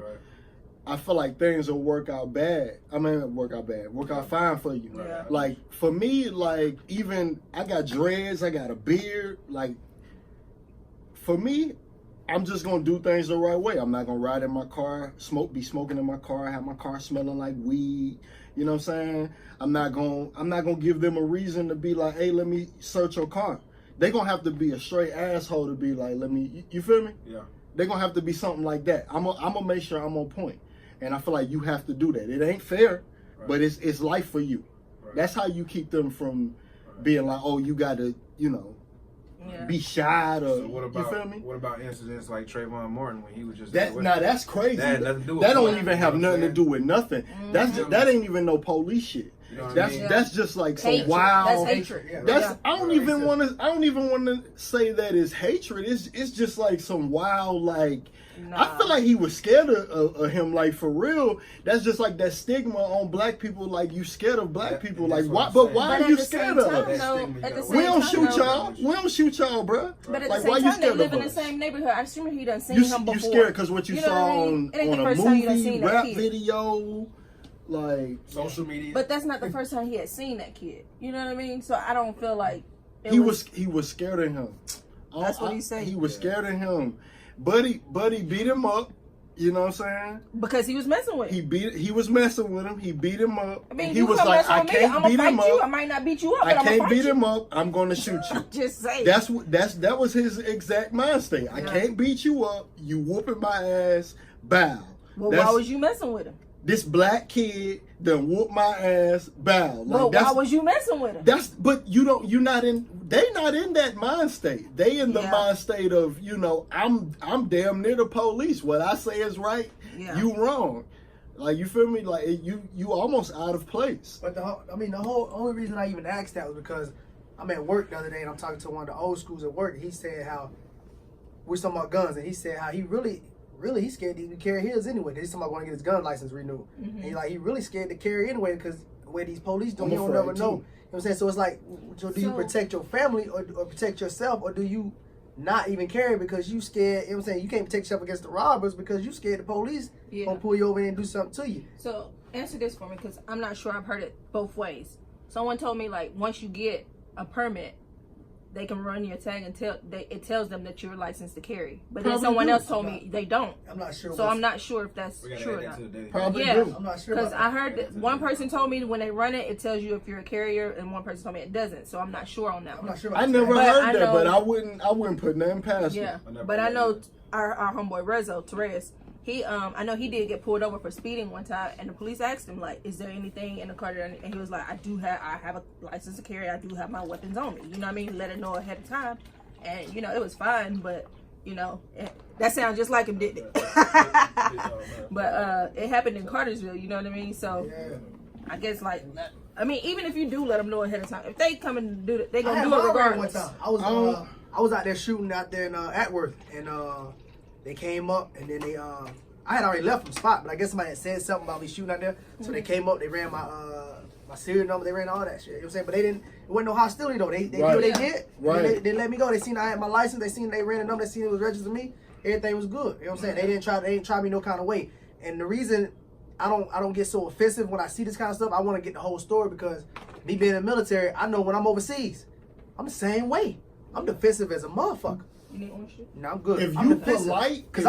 I feel like things will work out fine for you. Yeah. Like, for me, like, even I got dreads, I got a beard. Like, for me, I'm just gonna do things the right way. I'm not gonna ride in my car, be smoking in my car, have my car smelling like weed. You know what I'm saying? I'm not gonna give them a reason to be like, hey, let me search your car. They gonna have to be a straight asshole to be like, you feel me? Yeah. They gonna have to be something like that. I'm gonna make sure I'm on point. And I feel like you have to do that. It ain't fair, but it's life for you. That's how you keep them from being like, oh, you gotta, you know, be shy or, so what about, you feel me? What about incidents like Trayvon Martin when he was just that's crazy. That don't even have nothing to do with nothing. That ain't even no police shit. You know that's just like some hatred. wild. That's hatred. I don't even want to say that it's hatred. It's just like some wild, like. I feel like he was scared of him, like, for real. That's just like that stigma on black people, like, you scared of black people. Like, why? But why are you scared of us? We don't shoot y'all. We don't shoot y'all, bro. But at like, the same why time, you they scared live of in the us? same neighborhood. I assume he done seen him before. You scared because what you saw on a movie, rap video, like social media. But that's not the first time he had seen that kid. You know what I mean? So I don't feel like he was scared of him. That's what he's saying. He was scared of him. Buddy beat him up. You know what I'm saying? Because he was messing with him. He was messing with him. He beat him up. I mean, he was like, I can't beat him up. I might not beat you up, I but can't beat him up. I'm gonna shoot you. Just say. That was his exact mind state. I can't beat you up. You whooping my ass. Bow. Well, why was you messing with him? This black kid done whoop my ass. Bow. Like, why was you messing with him? They not in that mind state. They in the mind state of, you know, I'm damn near the police. What I say is right. You wrong. Like, you feel me? Like, you almost out of place. But the only reason I even asked that was because I'm at work the other day and I'm talking to one of the old schools at work. And he said how we're talking about guns, and he said how he really he's scared to even carry his anyway. He's talking about going to get his gun license renewed. And he really scared to carry anyway because the way these police do, you don't never know. You know what I'm saying? So it's like, do you protect your family or protect yourself, or do you not even carry because you scared? You know what I'm saying? You can't protect yourself against the robbers because you scared the police gonna pull you over and do something to you. So answer this for me, because I'm not sure. I've heard it both ways. Someone told me, like, once you get a permit, they can run your tag and it tells them that you're licensed to carry. But then someone else told me they don't. I'm not sure. So I'm not sure if that's true or not. Probably do. I'm not sure. Because I heard that one person told me when they run it, it tells you if you're a carrier, and one person told me it doesn't. So I'm not sure on that. I'm not sure. I never heard that, but I wouldn't put nothing past him. Yeah, but I know our homeboy Tarris. He I know he did get pulled over for speeding one time, and the police asked him, like, is there anything in the car? And he was like, I have a license to carry. I do have my weapons on me. You know what I mean? Let it know ahead of time, and you know it was fine. But you know that sounds just like him, didn't it? But it happened in Cartersville. You know what I mean? So I guess, like, I mean, even if you do let them know ahead of time, if they come and do it, they gonna do it regardless. One time. I was out there shooting out there in Atworth, and they came up, and then they I had already left from the spot, but I guess somebody had said something about me shooting out there. So they came up, they ran my serial number, they ran all that shit. You know what I'm saying? But it wasn't no hostility though. They knew what they did. Right. They let me go. They seen I had my license, they seen they ran the number, they seen it was registered to me, everything was good. You know what I'm saying? They didn't try me no kind of way. And the reason I don't get so offensive when I see this kind of stuff, I want to get the whole story because me being in the military, I know when I'm overseas, I'm the same way. I'm defensive as a motherfucker. You need one shit? No, I'm good. If I'm you defensive. polite, I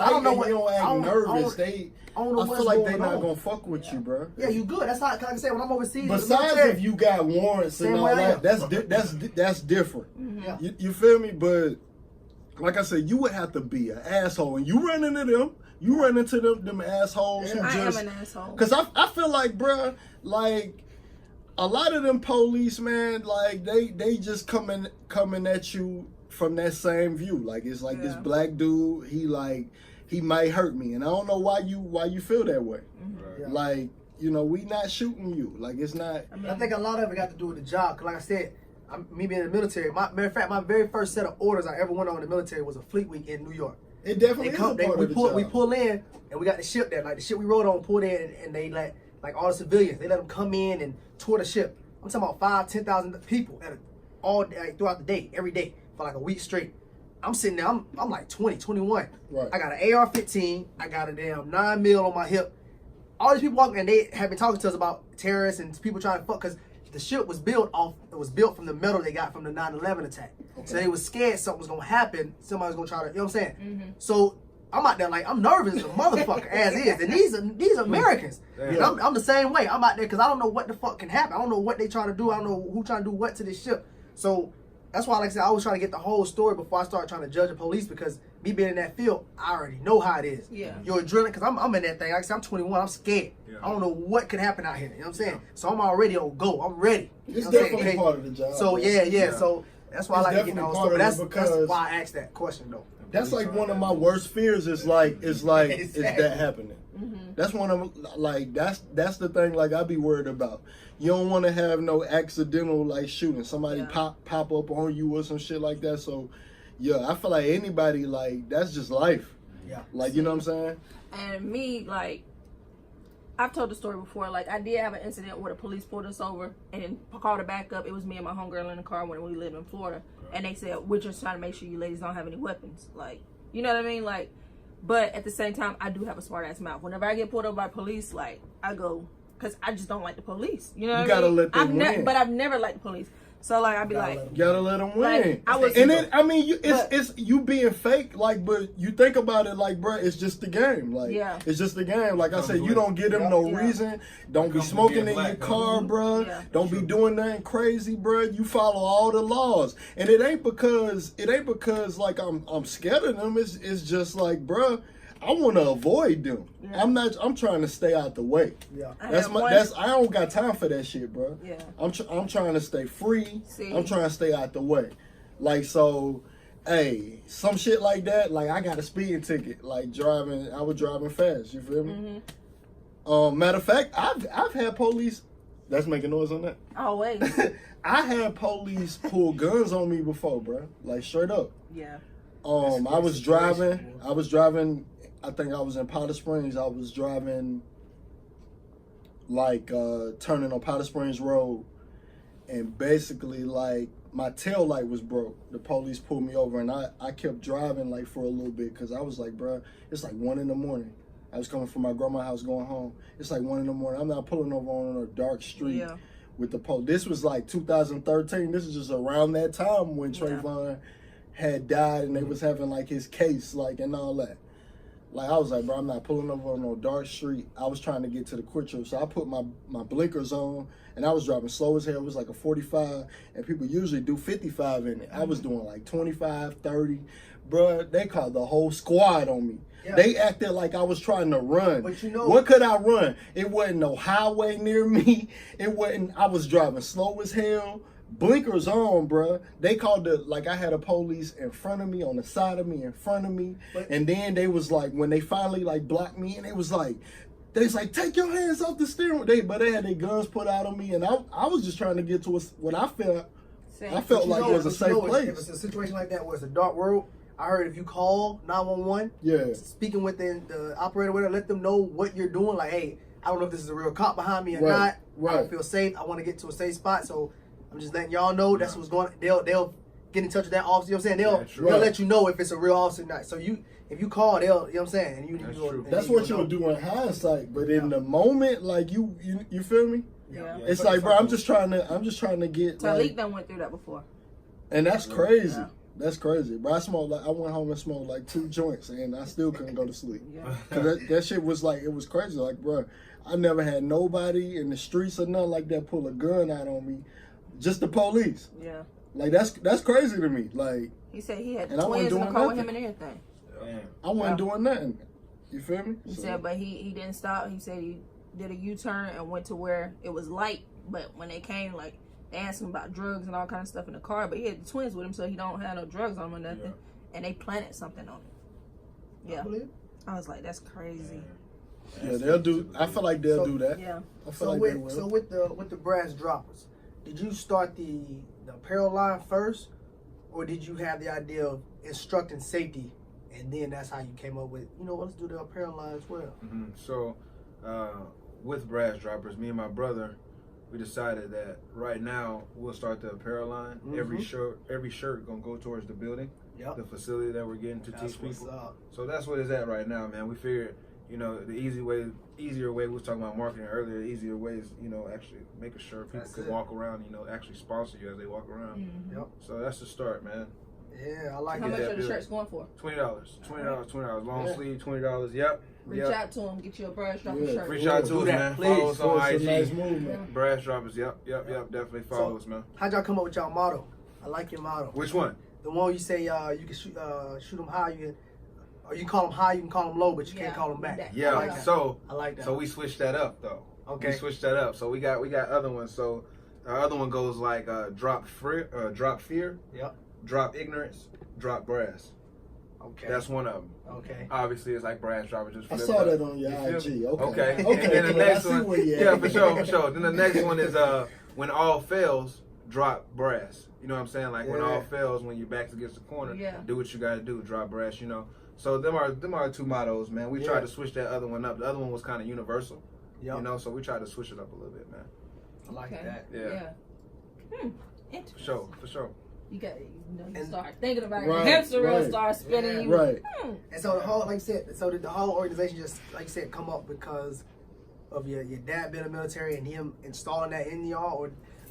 don't know and you don't act nervous, I feel like they not gonna fuck with you, bro. Yeah, you good. That's how like I said when I'm overseas. Besides, if you got warrants and all that, that's different. Mm-hmm. Yeah. You feel me? But like I said, you would have to be an asshole, and you run into them. You run into them assholes who I just. am an asshole. Cause I feel like, bro, like a lot of them police, man, like they just coming at you from that same view. Like it's like this black dude, he might hurt me, and I don't know why you feel that way. Mm-hmm. Yeah. Like, you know, we not shooting you. Like it's not. I think a lot of it got to do with the job. Cause like I said, me being in the military, matter of fact, my very first set of orders I ever went on in the military was a fleet week in New York. It definitely is a part of the job. We pull in and we got the ship there. Like the ship we rode on pulled in and they let like all the civilians, they let them come in and tour the ship. I'm talking about 10,000 people all day, throughout the day, every day for like a week straight. I'm sitting there, I'm like 20, 21. Right. I got an AR-15, I got a damn 9mm on my hip. All these people walking and they have been talking to us about terrorists and people trying to fuck because the ship was built from the metal they got from the 9/11 attack. Okay. So they was scared something was gonna happen. Somebody was gonna try to, you know what I'm saying? Mm-hmm. So I'm out there like I'm nervous as a motherfucker as is, and these are Americans. Yeah. I'm the same way. I'm out there because I don't know what the fuck can happen. I don't know what they trying to do. I don't know who trying to do what to this ship. So that's why, like I said, I was trying to get the whole story before I start trying to judge the police because me being in that field, I already know how it is. Yeah. You're adrenaline because I'm in that thing. Like I said, I'm 21. I'm scared. Yeah. I don't know what could happen out here. You know what I'm saying? Yeah. So I'm already on go. I'm ready. It's definitely part of the job. So yeah. So that's why I like to get the whole story. That's why I asked that question though. That's like one of my worst fears is that happening. Mm-hmm. That's one of like that's the thing like I be worried about. You don't want to have no accidental like shooting. Somebody pop up on you or some shit like that. So yeah, I feel like anybody like that's just life. Yeah. Like you know what I'm saying? And me like I've told the story before. Like I did have an incident where the police pulled us over and called it back up. It was me and my homegirl in the car when we lived in Florida, and they said we're just trying to make sure you ladies don't have any weapons. Like you know what I mean? Like, but at the same time, I do have a smart ass mouth. Whenever I get pulled over by police, like I go because I just don't like the police. You know what I mean? You gotta let them win. But I've never liked the police. So like I'd be like, gotta let them win. Like, it's you being fake. Like, but you think about it, like, bro, it's just the game. Like, it's just the game. Like I said, you don't give them no reason. Don't be smoking in your car, bro. Yeah. Don't be doing nothing crazy, bro. You follow all the laws, and it ain't because like I'm scared of them. It's just like, bro, I want to avoid them. Yeah. I'm trying to stay out the way. Yeah. I don't got time for that shit, bro. Yeah. I'm trying to stay free. I'm trying to stay out the way. Like so, hey, some shit like that, like I got a speeding ticket, like I was driving fast, you feel me? Mm-hmm. Matter of fact, I've had police that's making noise on that. Always. I had police pull guns on me before, bro. Like straight up. Yeah. I was driving I think I was in Powder Springs. I was driving, like, turning on Powder Springs Road. And basically, like, my tail light was broke. The police pulled me over. And I kept driving, like, for a little bit. Because I was like, bro, it's like 1 a.m. I was coming from my grandma's house going home. It's like 1 a.m. I'm not pulling over on a dark street with the police. This was, like, 2013. This is just around that time when Trayvon had died. And they was having, like, his case, like, and all that. Like, I was like, bro, I'm not pulling over on no dark street. I was trying to get to the quick trip. So I put my blinkers on, and I was driving slow as hell. It was like a 45, and people usually do 55 in it. I was doing like 25, 30. Bro, they called the whole squad on me. Yeah. They acted like I was trying to run. But you know, what could I run? It wasn't no highway near me. I was driving slow as hell. Blinkers on, bruh. They called I had a police in front of me, on the side of me, in front of me. And then they was like, when they finally like blocked me, and they was like, take your hands off the steering wheel. But they had their guns put out on me, and I was just trying to get to what I felt like was a safe place. If it's a situation like that where it's a dark world, I heard if you call 911, speaking with the operator, whatever, let them know what you're doing. Like, hey, I don't know if this is a real cop behind me or not. Right. I don't feel safe. I want to get to a safe spot, so I'm just letting y'all know that's what's going on. They'll get in touch with that officer. You know what I'm saying? They'll let you know if it's a real officer or not. So if you call, they'll, you know what I'm saying? And That's true. That's what you would do in hindsight, but in the moment, like you feel me? Yeah. It's like, bro, I'm just trying to get. Talik done went through that before. And that's crazy. Yeah. That's crazy, bro. I went home and smoked like 2 joints, and I still couldn't go to sleep. Yeah. Cause that shit was like, it was crazy. Like, bro, I never had nobody in the streets or nothing like that pull a gun out on me. Just the police. Yeah. Like that's crazy to me. Like, he said he had and I wasn't twins in the doing car with nothing. him and everything. I wasn't doing nothing. You feel me? He said, but he didn't stop. He said he did a U-turn and went to where it was light. But when they came, like, they asked him about drugs and all kind of stuff in the car. But he had the twins with him, so he don't have no drugs on him or nothing. Yeah. And they planted something on him. Yeah. I was like, that's crazy. Yeah, they'll do. I feel like they'll do that. Yeah. I feel like they will. So with the brass droppers, did you start the apparel line first, or did you have the idea of instructing safety, and then that's how you came up with, let's do the apparel line as well? Mm-hmm. So with brass droppers, me and my brother, we decided that right now we'll start the apparel line. Mm-hmm. Every shirt gonna go towards the building, the facility that we're getting to teach people. So that's what it's at right now, man. We figured, the easier way, we was talking about marketing earlier, the easier way is, actually make a shirt people can walk around, actually sponsor you as they walk around. Mm-hmm. Yep. So that's the start, man. Yeah, I like How it. much are the shirts going for? $20. Long sleeve, $20. Yep. Reach out to them, get you a brass dropper shirt. Reach out to us, man. Follow us on IG. Nice movement. Brass droppers, yep. Definitely follow us, man. How'd y'all come up with y'all motto? I like your motto. Which one? The one you say you can shoot them high, or you can call them high, you can call them low, but you can't call them back. Yeah, I like that. So I like that. So we switched that up though. Okay. We switched that up. So we got other ones. So our other one goes like drop fear, yep. Drop ignorance, drop brass. Okay. That's one of them. Okay. Obviously, it's like brass droppers. Just I saw that on your IG. Okay. Okay. And then the next one, for sure. Then the next one is when all fails, drop brass. You know what I'm saying? Like when all fails, when your back's against the corner, do what you gotta do, drop brass. So them are 2 mottos, man. We tried to switch that other one up. The other one was kind of universal. Yep. So we tried to switch it up a little bit, man. I like that. Yeah. Interesting. For sure. You got you start thinking about it. Right, The hamster wheel right. starts spinning. Yeah. Right. And so the whole, like you said, did the whole organization just, like you said, come up because of your dad being in the military and him installing that in y'all,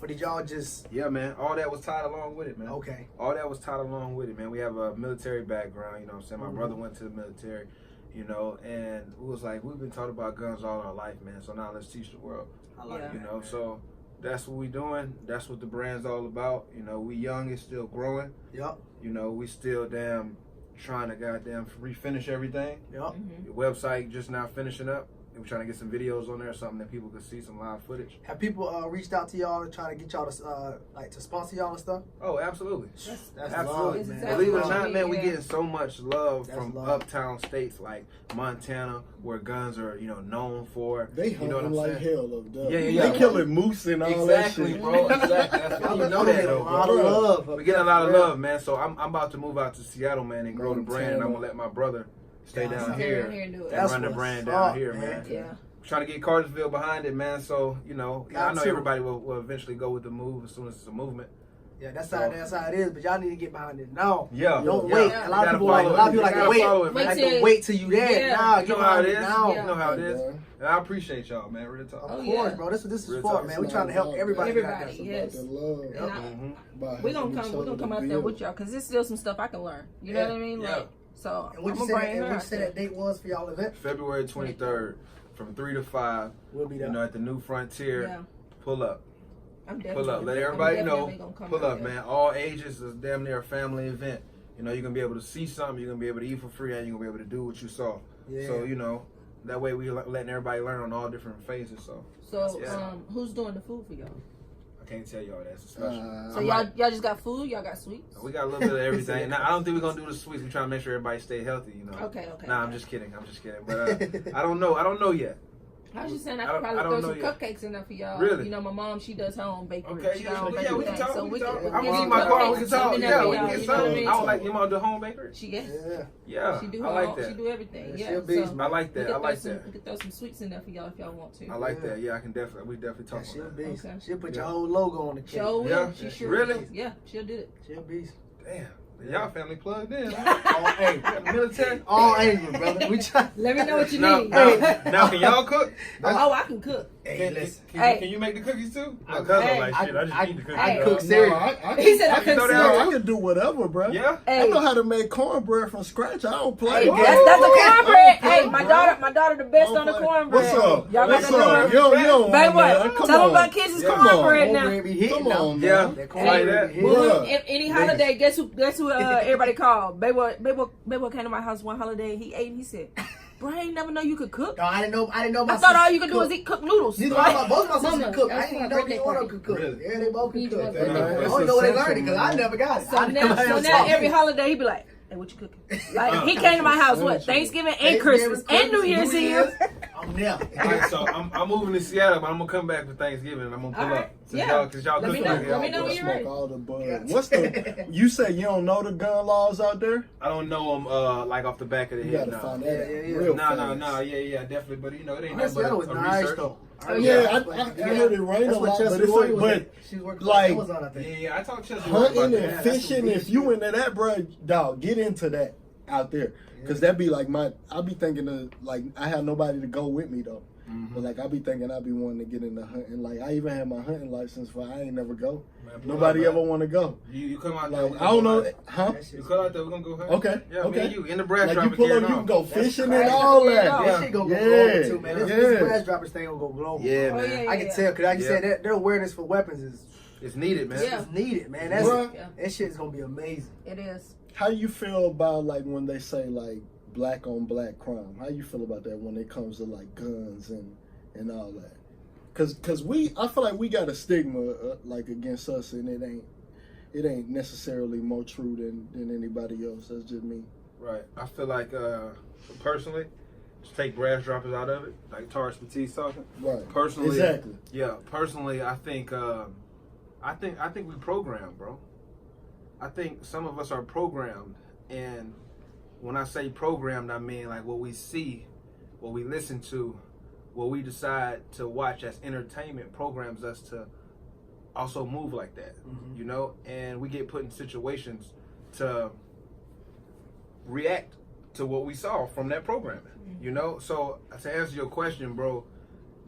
or did y'all just? Yeah, man. All that was tied along with it, man. Okay. All that was tied along with it, man. We have a military background, you know what I'm saying? My brother went to the military, and it was like, we've been taught about guns all our life, man. So now let's teach the world. I like that. So that's what we doing. That's what the brand's all about. We young, it's still growing. Yep. We still trying to goddamn refinish everything. Yep. Mm-hmm. The website just now finishing up. We're trying to get some videos on there, something that people can see, some live footage. Have people reached out to y'all to try to get y'all to to sponsor y'all and stuff? Oh, absolutely. That's absolutely. love, man. Believe it or not, man, we getting so much love That's from love. uptown states like Montana, where guns are known for. They hunting like hell up there. Yeah. They killing moose and all that shit. Bro. Exactly. That's what you know that, a though, lot bro. of love. We're getting a lot of love, man. So I'm about to move out to Seattle, man, and grow the brand, and I'm gonna let my brother stay down here and do it. and run the brand down here, man. Yeah. Trying to get Cartersville behind it, man. So I know Got to. everybody will eventually go with the move as soon as it's a movement. Yeah, that's how it is. But y'all need to get behind it now. Yeah, Don't yeah. wait. Yeah. A lot of people follow it. like You wait. gotta follow it, man. Like to wait till you there. Yeah. Nah, You get know how behind it it is. now. You know how it is. Yeah. And I appreciate y'all, man. Real talk. Of Oh, course, yeah. bro. This is Real for, talk. man. We trying to help everybody. Everybody, yes. About the love. And Mm-hmm. we're gonna come out there with y'all because there's still some stuff I can learn. You know what I mean? Yeah. Like, so And what I'm you gonna said, bring her. and what you said that date was for y'all event? February 23rd, from 3 to 5. We'll be there. At the New Frontier. Yeah. Pull up. I'm Pull definitely. up. Let everybody I'm know. definitely gonna come Pull out up, there. man. All ages is damn near a family event. You're gonna be able to see something. You're gonna be able to eat for free, and you're gonna be able to do what you saw. Yeah. So that way we letting everybody learn on all different phases. So So who's doing the food for y'all? I can't tell y'all that's a special. So y'all just got food? Y'all got sweets? We got a little bit of everything. Now I don't think we're gonna do the sweets. We're trying to make sure everybody stay healthy. Okay. Nah, I'm just kidding. But I don't know yet. I was just saying I I could don't probably throw know some yet. cupcakes in there for y'all. Really? My mom, she does her own bakery. Okay, She got her own we bakery can thing. talk. So We can talk. can I'm get in some my car. cupcakes We can and talk. stuff in there Yeah, for we y'all, can get you know what I some. mean? I would like you want to do home bakery. She gets. Yeah, She do I her like own, that. she do everything. Yeah, Yeah. she a beast, So I like that. I like that. We could throw some sweets in there for y'all if y'all want to. I like that. Yeah, we definitely talk She'll about be. that. Okay. She'll put your Yeah. whole logo on the cake. She'll will. Yeah. She sure Really? will. Yeah, she'll do it. She'll be. Damn. Y'all family plugged in. Hey, military. All angles, brother. We try. Let me know what you Now, need. now, can y'all cook? Oh, I can cook. Hey, listen. Can you make the cookies too? My cousin like shit. I just need the cookies. I cook cereal. He said I can cook throw that cereal. out. I can do whatever, bro. Yeah. I know how to make cornbread from scratch. I don't play. Hey, that's the cornbread. Hey, my daughter the best on the cornbread. What's up? Y'all What's got up? Yo, Baby, man. Come tell them on. about Kizzy's cornbread now. Come on, Yeah. man. Like that. Any holiday, guess who everybody called? Baby came to my house one holiday. He ate and he said, "Bro, I ain't never know you could cook." No, I didn't know. I thought all you could do is eat cook noodles. Both my sisters cook. I didn't know neither one of them could cook. Really? Yeah, they both could cook. Really? I don't know where they learned it because I never got it. So now every holiday he be like, "Hey, what you cooking?" Like he came to my house Thanksgiving and Christmas and New Year's Eve. I'm there. All right, so I'm moving to Seattle, but I'm gonna come back for Thanksgiving and I'm gonna pull All right. up. So Yeah. Cause y'all Let me cook know. Let me know when you're ready. Smoke all the bud. What's the? You say you don't know the gun laws out there? I don't know them like off the back of the You head. gotta No. find that. Yeah. Real No, yeah, definitely. But you know, it ain't That nothing was but a nice research. though. Oh, yeah, I heard it rain a lot, but She's working like- on Amazon, I think. Yeah, I talked to Chelsea hunting about and that. fishing. If you into that, bro, dog, get into that out there. Cause that be like I be thinking of like I have nobody to go with me though. Mm-hmm. But like I be thinking I be wanting to get into hunting. Like I even have my hunting license, but I ain't never go. Man, Nobody ever want to go. You come out there. Like I don't know, huh? You come out there, we're gonna go hunt. Okay, Yeah, okay. me and you in the brass Like drop you pull up, you can go fishing and all that. That shit gonna go Yeah, global too, man. This yeah. grass droppers thing gonna go global. Yeah, Oh, man. yeah. I can tell because like you said, that their awareness for weapons is It's needed, man. Yeah. needed, man. That shit is gonna be amazing. It is. How you feel about like when they say like black on black crime? How you feel about that when it comes to like guns and all that? Cause I feel like we got a stigma like against us, and it ain't necessarily more true than anybody else. That's just me. Right. I feel like personally, just take brass droppers out of it, like Tarris Batiste talking. Right. Personally, Exactly. Yeah. Personally, I think we programmed, bro. I think some of us are programmed, and when I say programmed, I mean like what we see, what we listen to, what we decide to watch as entertainment programs us to also move like that, you know? And we get put in situations to react to what we saw from that programming, you know? So to answer your question, bro,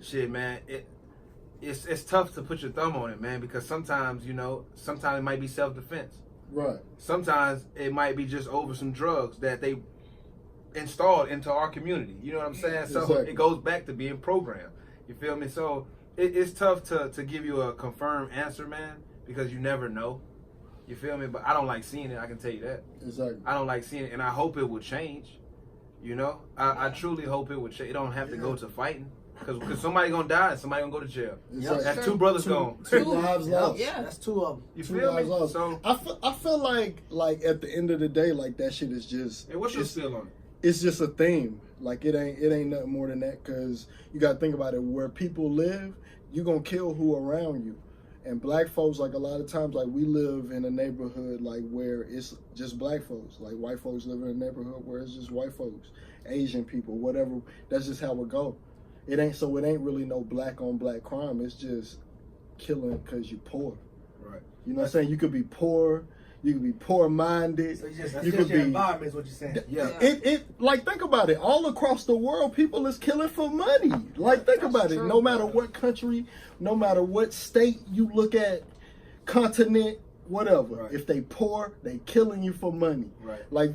shit, man, it's tough to put your thumb on it, man, because sometimes it might be self-defense. Right. Sometimes it might be just over some drugs that they installed into our community. You know what I'm saying? So Exactly. it goes back to being programmed. You feel me? So it's tough to give you a confirmed answer, man, because you never know. You feel me? But I don't like seeing it. I can tell you that. Exactly. I don't like seeing it, and I hope it will change. You know, I truly hope it would change. It don't have to go to fighting, because somebody gonna die and somebody gonna go to jail. Exactly. That's two brothers gone. Two lives lost. Yeah. That's two of them. You Two feel lives me? lost. So, I feel like at the end of the day, like that shit is just. hey, what's your spiel on it? It's just a theme. Like it ain't nothing more than that. Cause you gotta think about it. Where people live, you gonna kill who around you. And black folks, like a lot of times, like we live in a neighborhood like where it's just black folks. Like white folks live in a neighborhood where it's just white folks, Asian people, whatever. That's just how it go. It ain't really no black on black crime. It's just killing because you poor. Right. You know what I'm saying? You could be poor. You could be poor-minded. So that's you just could your be. environment is what you're saying. Yeah. It like think about it. All across the world, people is killing for money. Like think about it. No matter what country, no matter what state you look at, continent, whatever. Right. If they poor, they killing you for money. Right. Like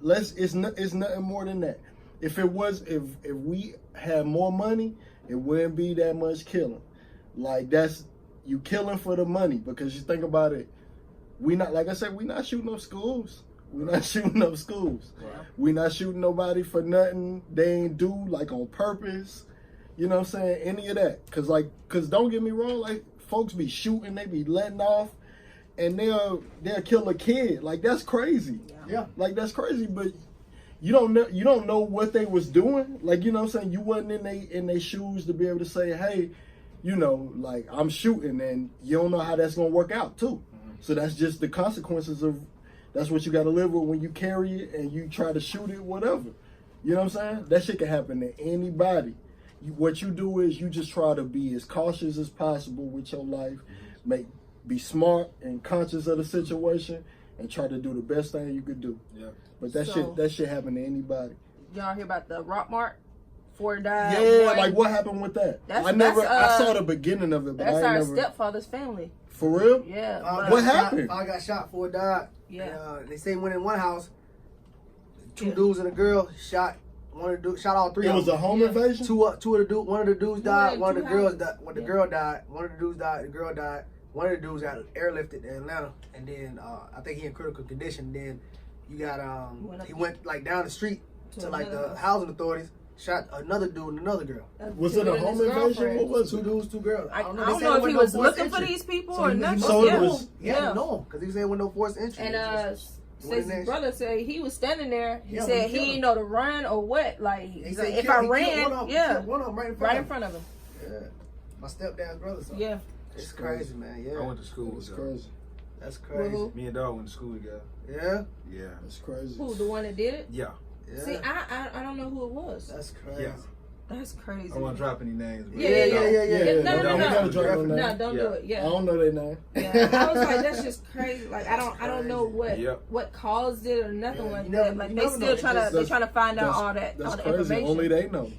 it's nothing more than that. If we had more money, it wouldn't be that much killing. Like that's you killing for the money, because you think about it. We not, like I said, we not shooting up schools. We not shooting up schools. Right. We not shooting nobody for nothing they ain't do, like on purpose. You know what I'm saying? Any of that. Cause don't get me wrong, like folks be shooting, they be letting off, and they'll kill a kid. Like that's crazy. Yeah. Like that's crazy, but you don't know what they was doing. Like, you know what I'm saying? You wasn't in they shoes to be able to say, hey, you know, like I'm shooting, and you don't know how that's gonna work out too. So that's just the consequences of, that's what you got to live with when you carry it and you try to shoot it, whatever. You know what I'm saying? That shit can happen to anybody. What you do is you just try to be as cautious as possible with your life, be smart and conscious of the situation, and try to do the best thing you could do. Yeah. But that shit happen to anybody. Y'all hear about the Rock Mart? 4 died. Yeah, boy. like what happened with that? I saw the beginning of it, but that's I our never. stepfather's family. For real? Yeah. What happened? 5 got shot, 4 died. Yeah. They say went in one house, 2 dudes and a girl shot. One of the dudes shot all 3 It of them. was a home invasion? Two of the dudes. One of the dudes died. One of the girls died. The girl died. One of the dudes died. The girl died. One of the dudes got airlifted to Atlanta, and then I think he in critical condition. Then you got he went like down the street to like the housing authorities. Shot another dude and another girl. Was it a home invasion? What was 2 it? dudes, 2 girls. I don't know if he was looking for these people or nothing. He had to know because he said with no forced entry. And Stacey's brother said he was standing there. He said he he didn't know to run or what. Like, he said if I ran, one of them right in front of him. Yeah, my stepdad's brother. So. Yeah, it's crazy, man. Yeah, I went to school. That's crazy. That's crazy. Me and Dog went to school together. Yeah. Yeah. That's crazy. who, the one that did it? Yeah. See, I don't know who it was. That's crazy. Yeah. That's crazy. I don't want to drop any names. But Yeah. No, No, don't do it. Yeah. I don't know their name. Yeah. I was like, that's just crazy. Like, I don't know what caused it or nothing like that. Like, they still trying to find out all that That's all the crazy. information. Only they know.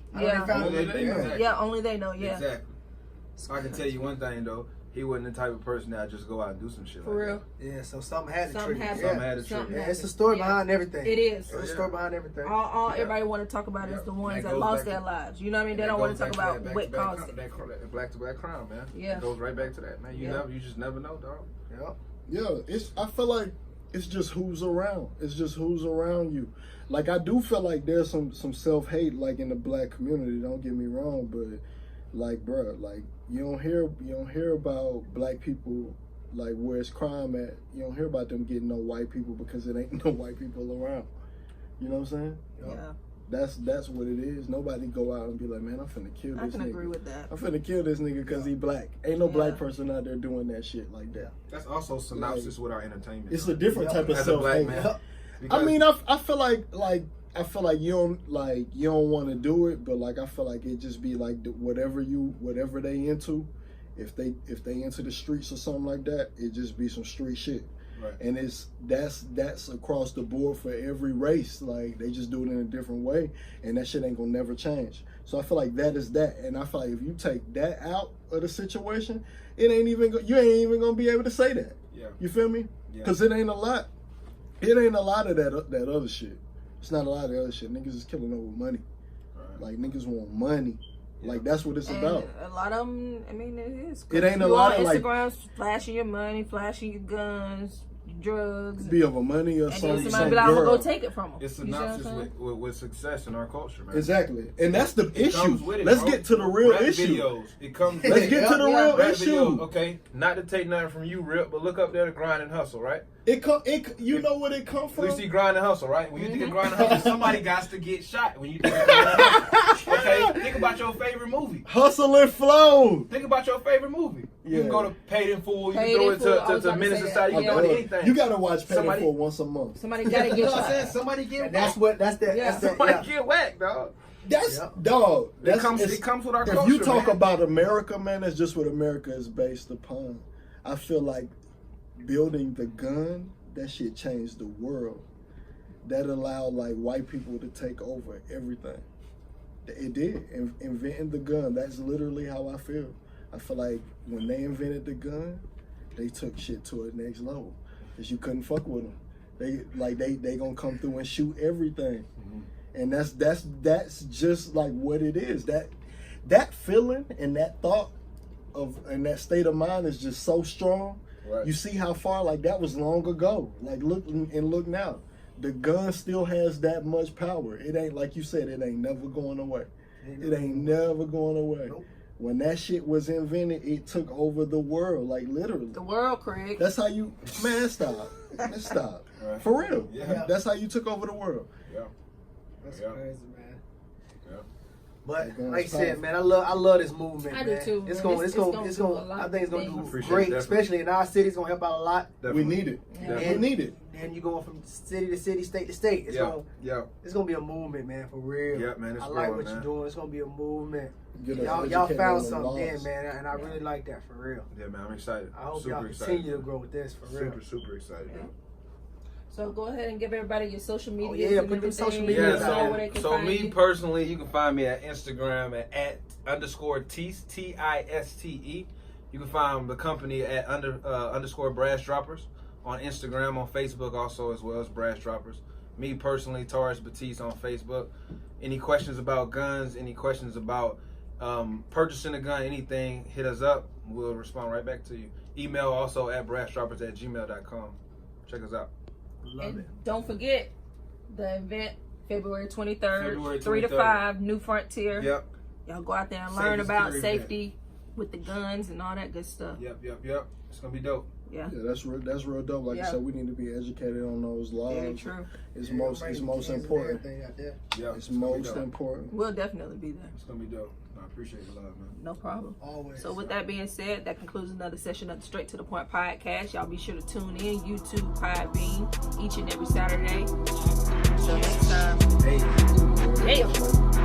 Only they know. Yeah. Exactly. I can tell you one thing though. He wasn't the type of person that just go out and do some shit. For real. Yeah, so something had to trigger. Something had to trigger. Yeah, it's a story behind everything. It is. There's a story behind everything. All everybody want to talk about is the ones that lost their lives. You know what I mean? They don't want to talk about what caused it. That black to black crime, man. Yeah. It goes right back to that, man. You just never know, dog. Yeah, I feel like it's just who's around. It's just who's around you. Like, I do feel like there's some self-hate, like, in the black community. Don't get me wrong, but like, bruh, like, you don't hear about black people, like, where it's crime at. You don't hear about them getting no white people because it ain't no white people around. You know what I'm saying? Yeah. That's what it is. Nobody go out and be like, man, I'm finna kill this nigga. I can agree with that. I'm finna kill this nigga because he black. Ain't no black person out there doing that shit like that. That's also synopsis with our entertainment. It's a different type of as a black self-hate. man. I mean, I feel like you don't want to do it, but like I feel like it just be like whatever they into. If they into the streets or something like that, it just be some street shit. Right. And that's across the board for every race. Like, they just do it in a different way, and that shit ain't gonna never change. So I feel like that is that, and I feel like if you take that out of the situation, you ain't even gonna be able to say that. Yeah. You feel me? Because it ain't a lot. It ain't a lot of that other shit. It's not a lot of the other shit. Niggas is killing over money. Right. Like, niggas want money. Like, that's what it's about. A lot of them, I mean, it is. It ain't a lot of, like, Instagram flashing your money, flashing your guns, drugs. Be over money or something. And somebody be like, I'm going to go take it from them. It's synopsis with success in our culture, man. Exactly. And that's the issue. Let's get to the real issue. Videos. Let's get to the real issue. Videos. Okay, not to take nothing from you, Rip, but look up there to grind and hustle, right? You know where it come from? We see grind and hustle, right? When you think of grind and hustle, somebody got to get shot. When you think of grind and hustle, okay, think about your favorite movie. Hustle and Flow. Think about your favorite movie. You can go to Paid in Full. You Paid can throw it to Menace Society. You can go to anything. You gotta watch Paid in Full once a month. Somebody gotta get shot. Somebody get whacked. Somebody get whacked, dog. It comes with our culture. If you talk about America, man, that's just what America is based upon. I feel like building the gun, that shit changed the world. That allowed, like, white people to take over everything. It did. Inventing the gun, that's literally how I feel. I feel like when they invented the gun, they took shit to a next level. Because you couldn't fuck with them. They gonna come through and shoot everything. Mm-hmm. And that's just like what it is. That feeling and that thought and that state of mind is just so strong. Right. You see how far, like, that was long ago. Like, look now. The gun still has that much power. It ain't, like you said, it ain't never going away. It ain't never going away. Nope. When that shit was invented, it took over the world, like, literally. The world, Craig. That's how you, man, stop. Stop. Right. For real. Yeah. That's how you took over the world. Yeah. That's crazy, man. Yeah. But like I said, man, I love this movement. I man. do too. It's gonna. I think it's gonna do great, especially in our city. It's gonna help out a lot. Definitely. We need it. Yeah. We need it. And you going from city to city, state to state. It's gonna be a movement, man, for real. Yeah, man. I like what you're doing. It's gonna be a movement. Y'all found something there, man, and I really like that, for real. Yeah, man, I'm excited. I hope y'all continue to grow with this, for real. Super excited. So go ahead and give everybody your social media. Put them social media. So me personally, you can find me at Instagram at _Tiste, Tiste. You can find the company at _ Brass Droppers on Instagram, on Facebook also, as well as Brass Droppers. Me personally, Tarris Batiste on Facebook. Any questions about guns, any questions about purchasing a gun, anything, hit us up. We'll respond right back to you. Email also at brassdroppers@gmail.com. Check us out. Love it. Don't forget the event, February 23rd, 3 to 5, New Frontier. Yep. Y'all go out there and learn about safety with the guns and all that good stuff. Yep. It's going to be dope. Yeah, that's real dope. Like I said, we need to be educated on those laws. Very true. It's most important. Yeah, it's most important. We'll definitely be there. It's gonna be dope. I appreciate your love, man. No problem. Always. So with that being said, that concludes another session of the Straight to the Point podcast. Y'all be sure to tune in, YouTube, Podbean, each and every Saturday. So next time, Hey. yeah.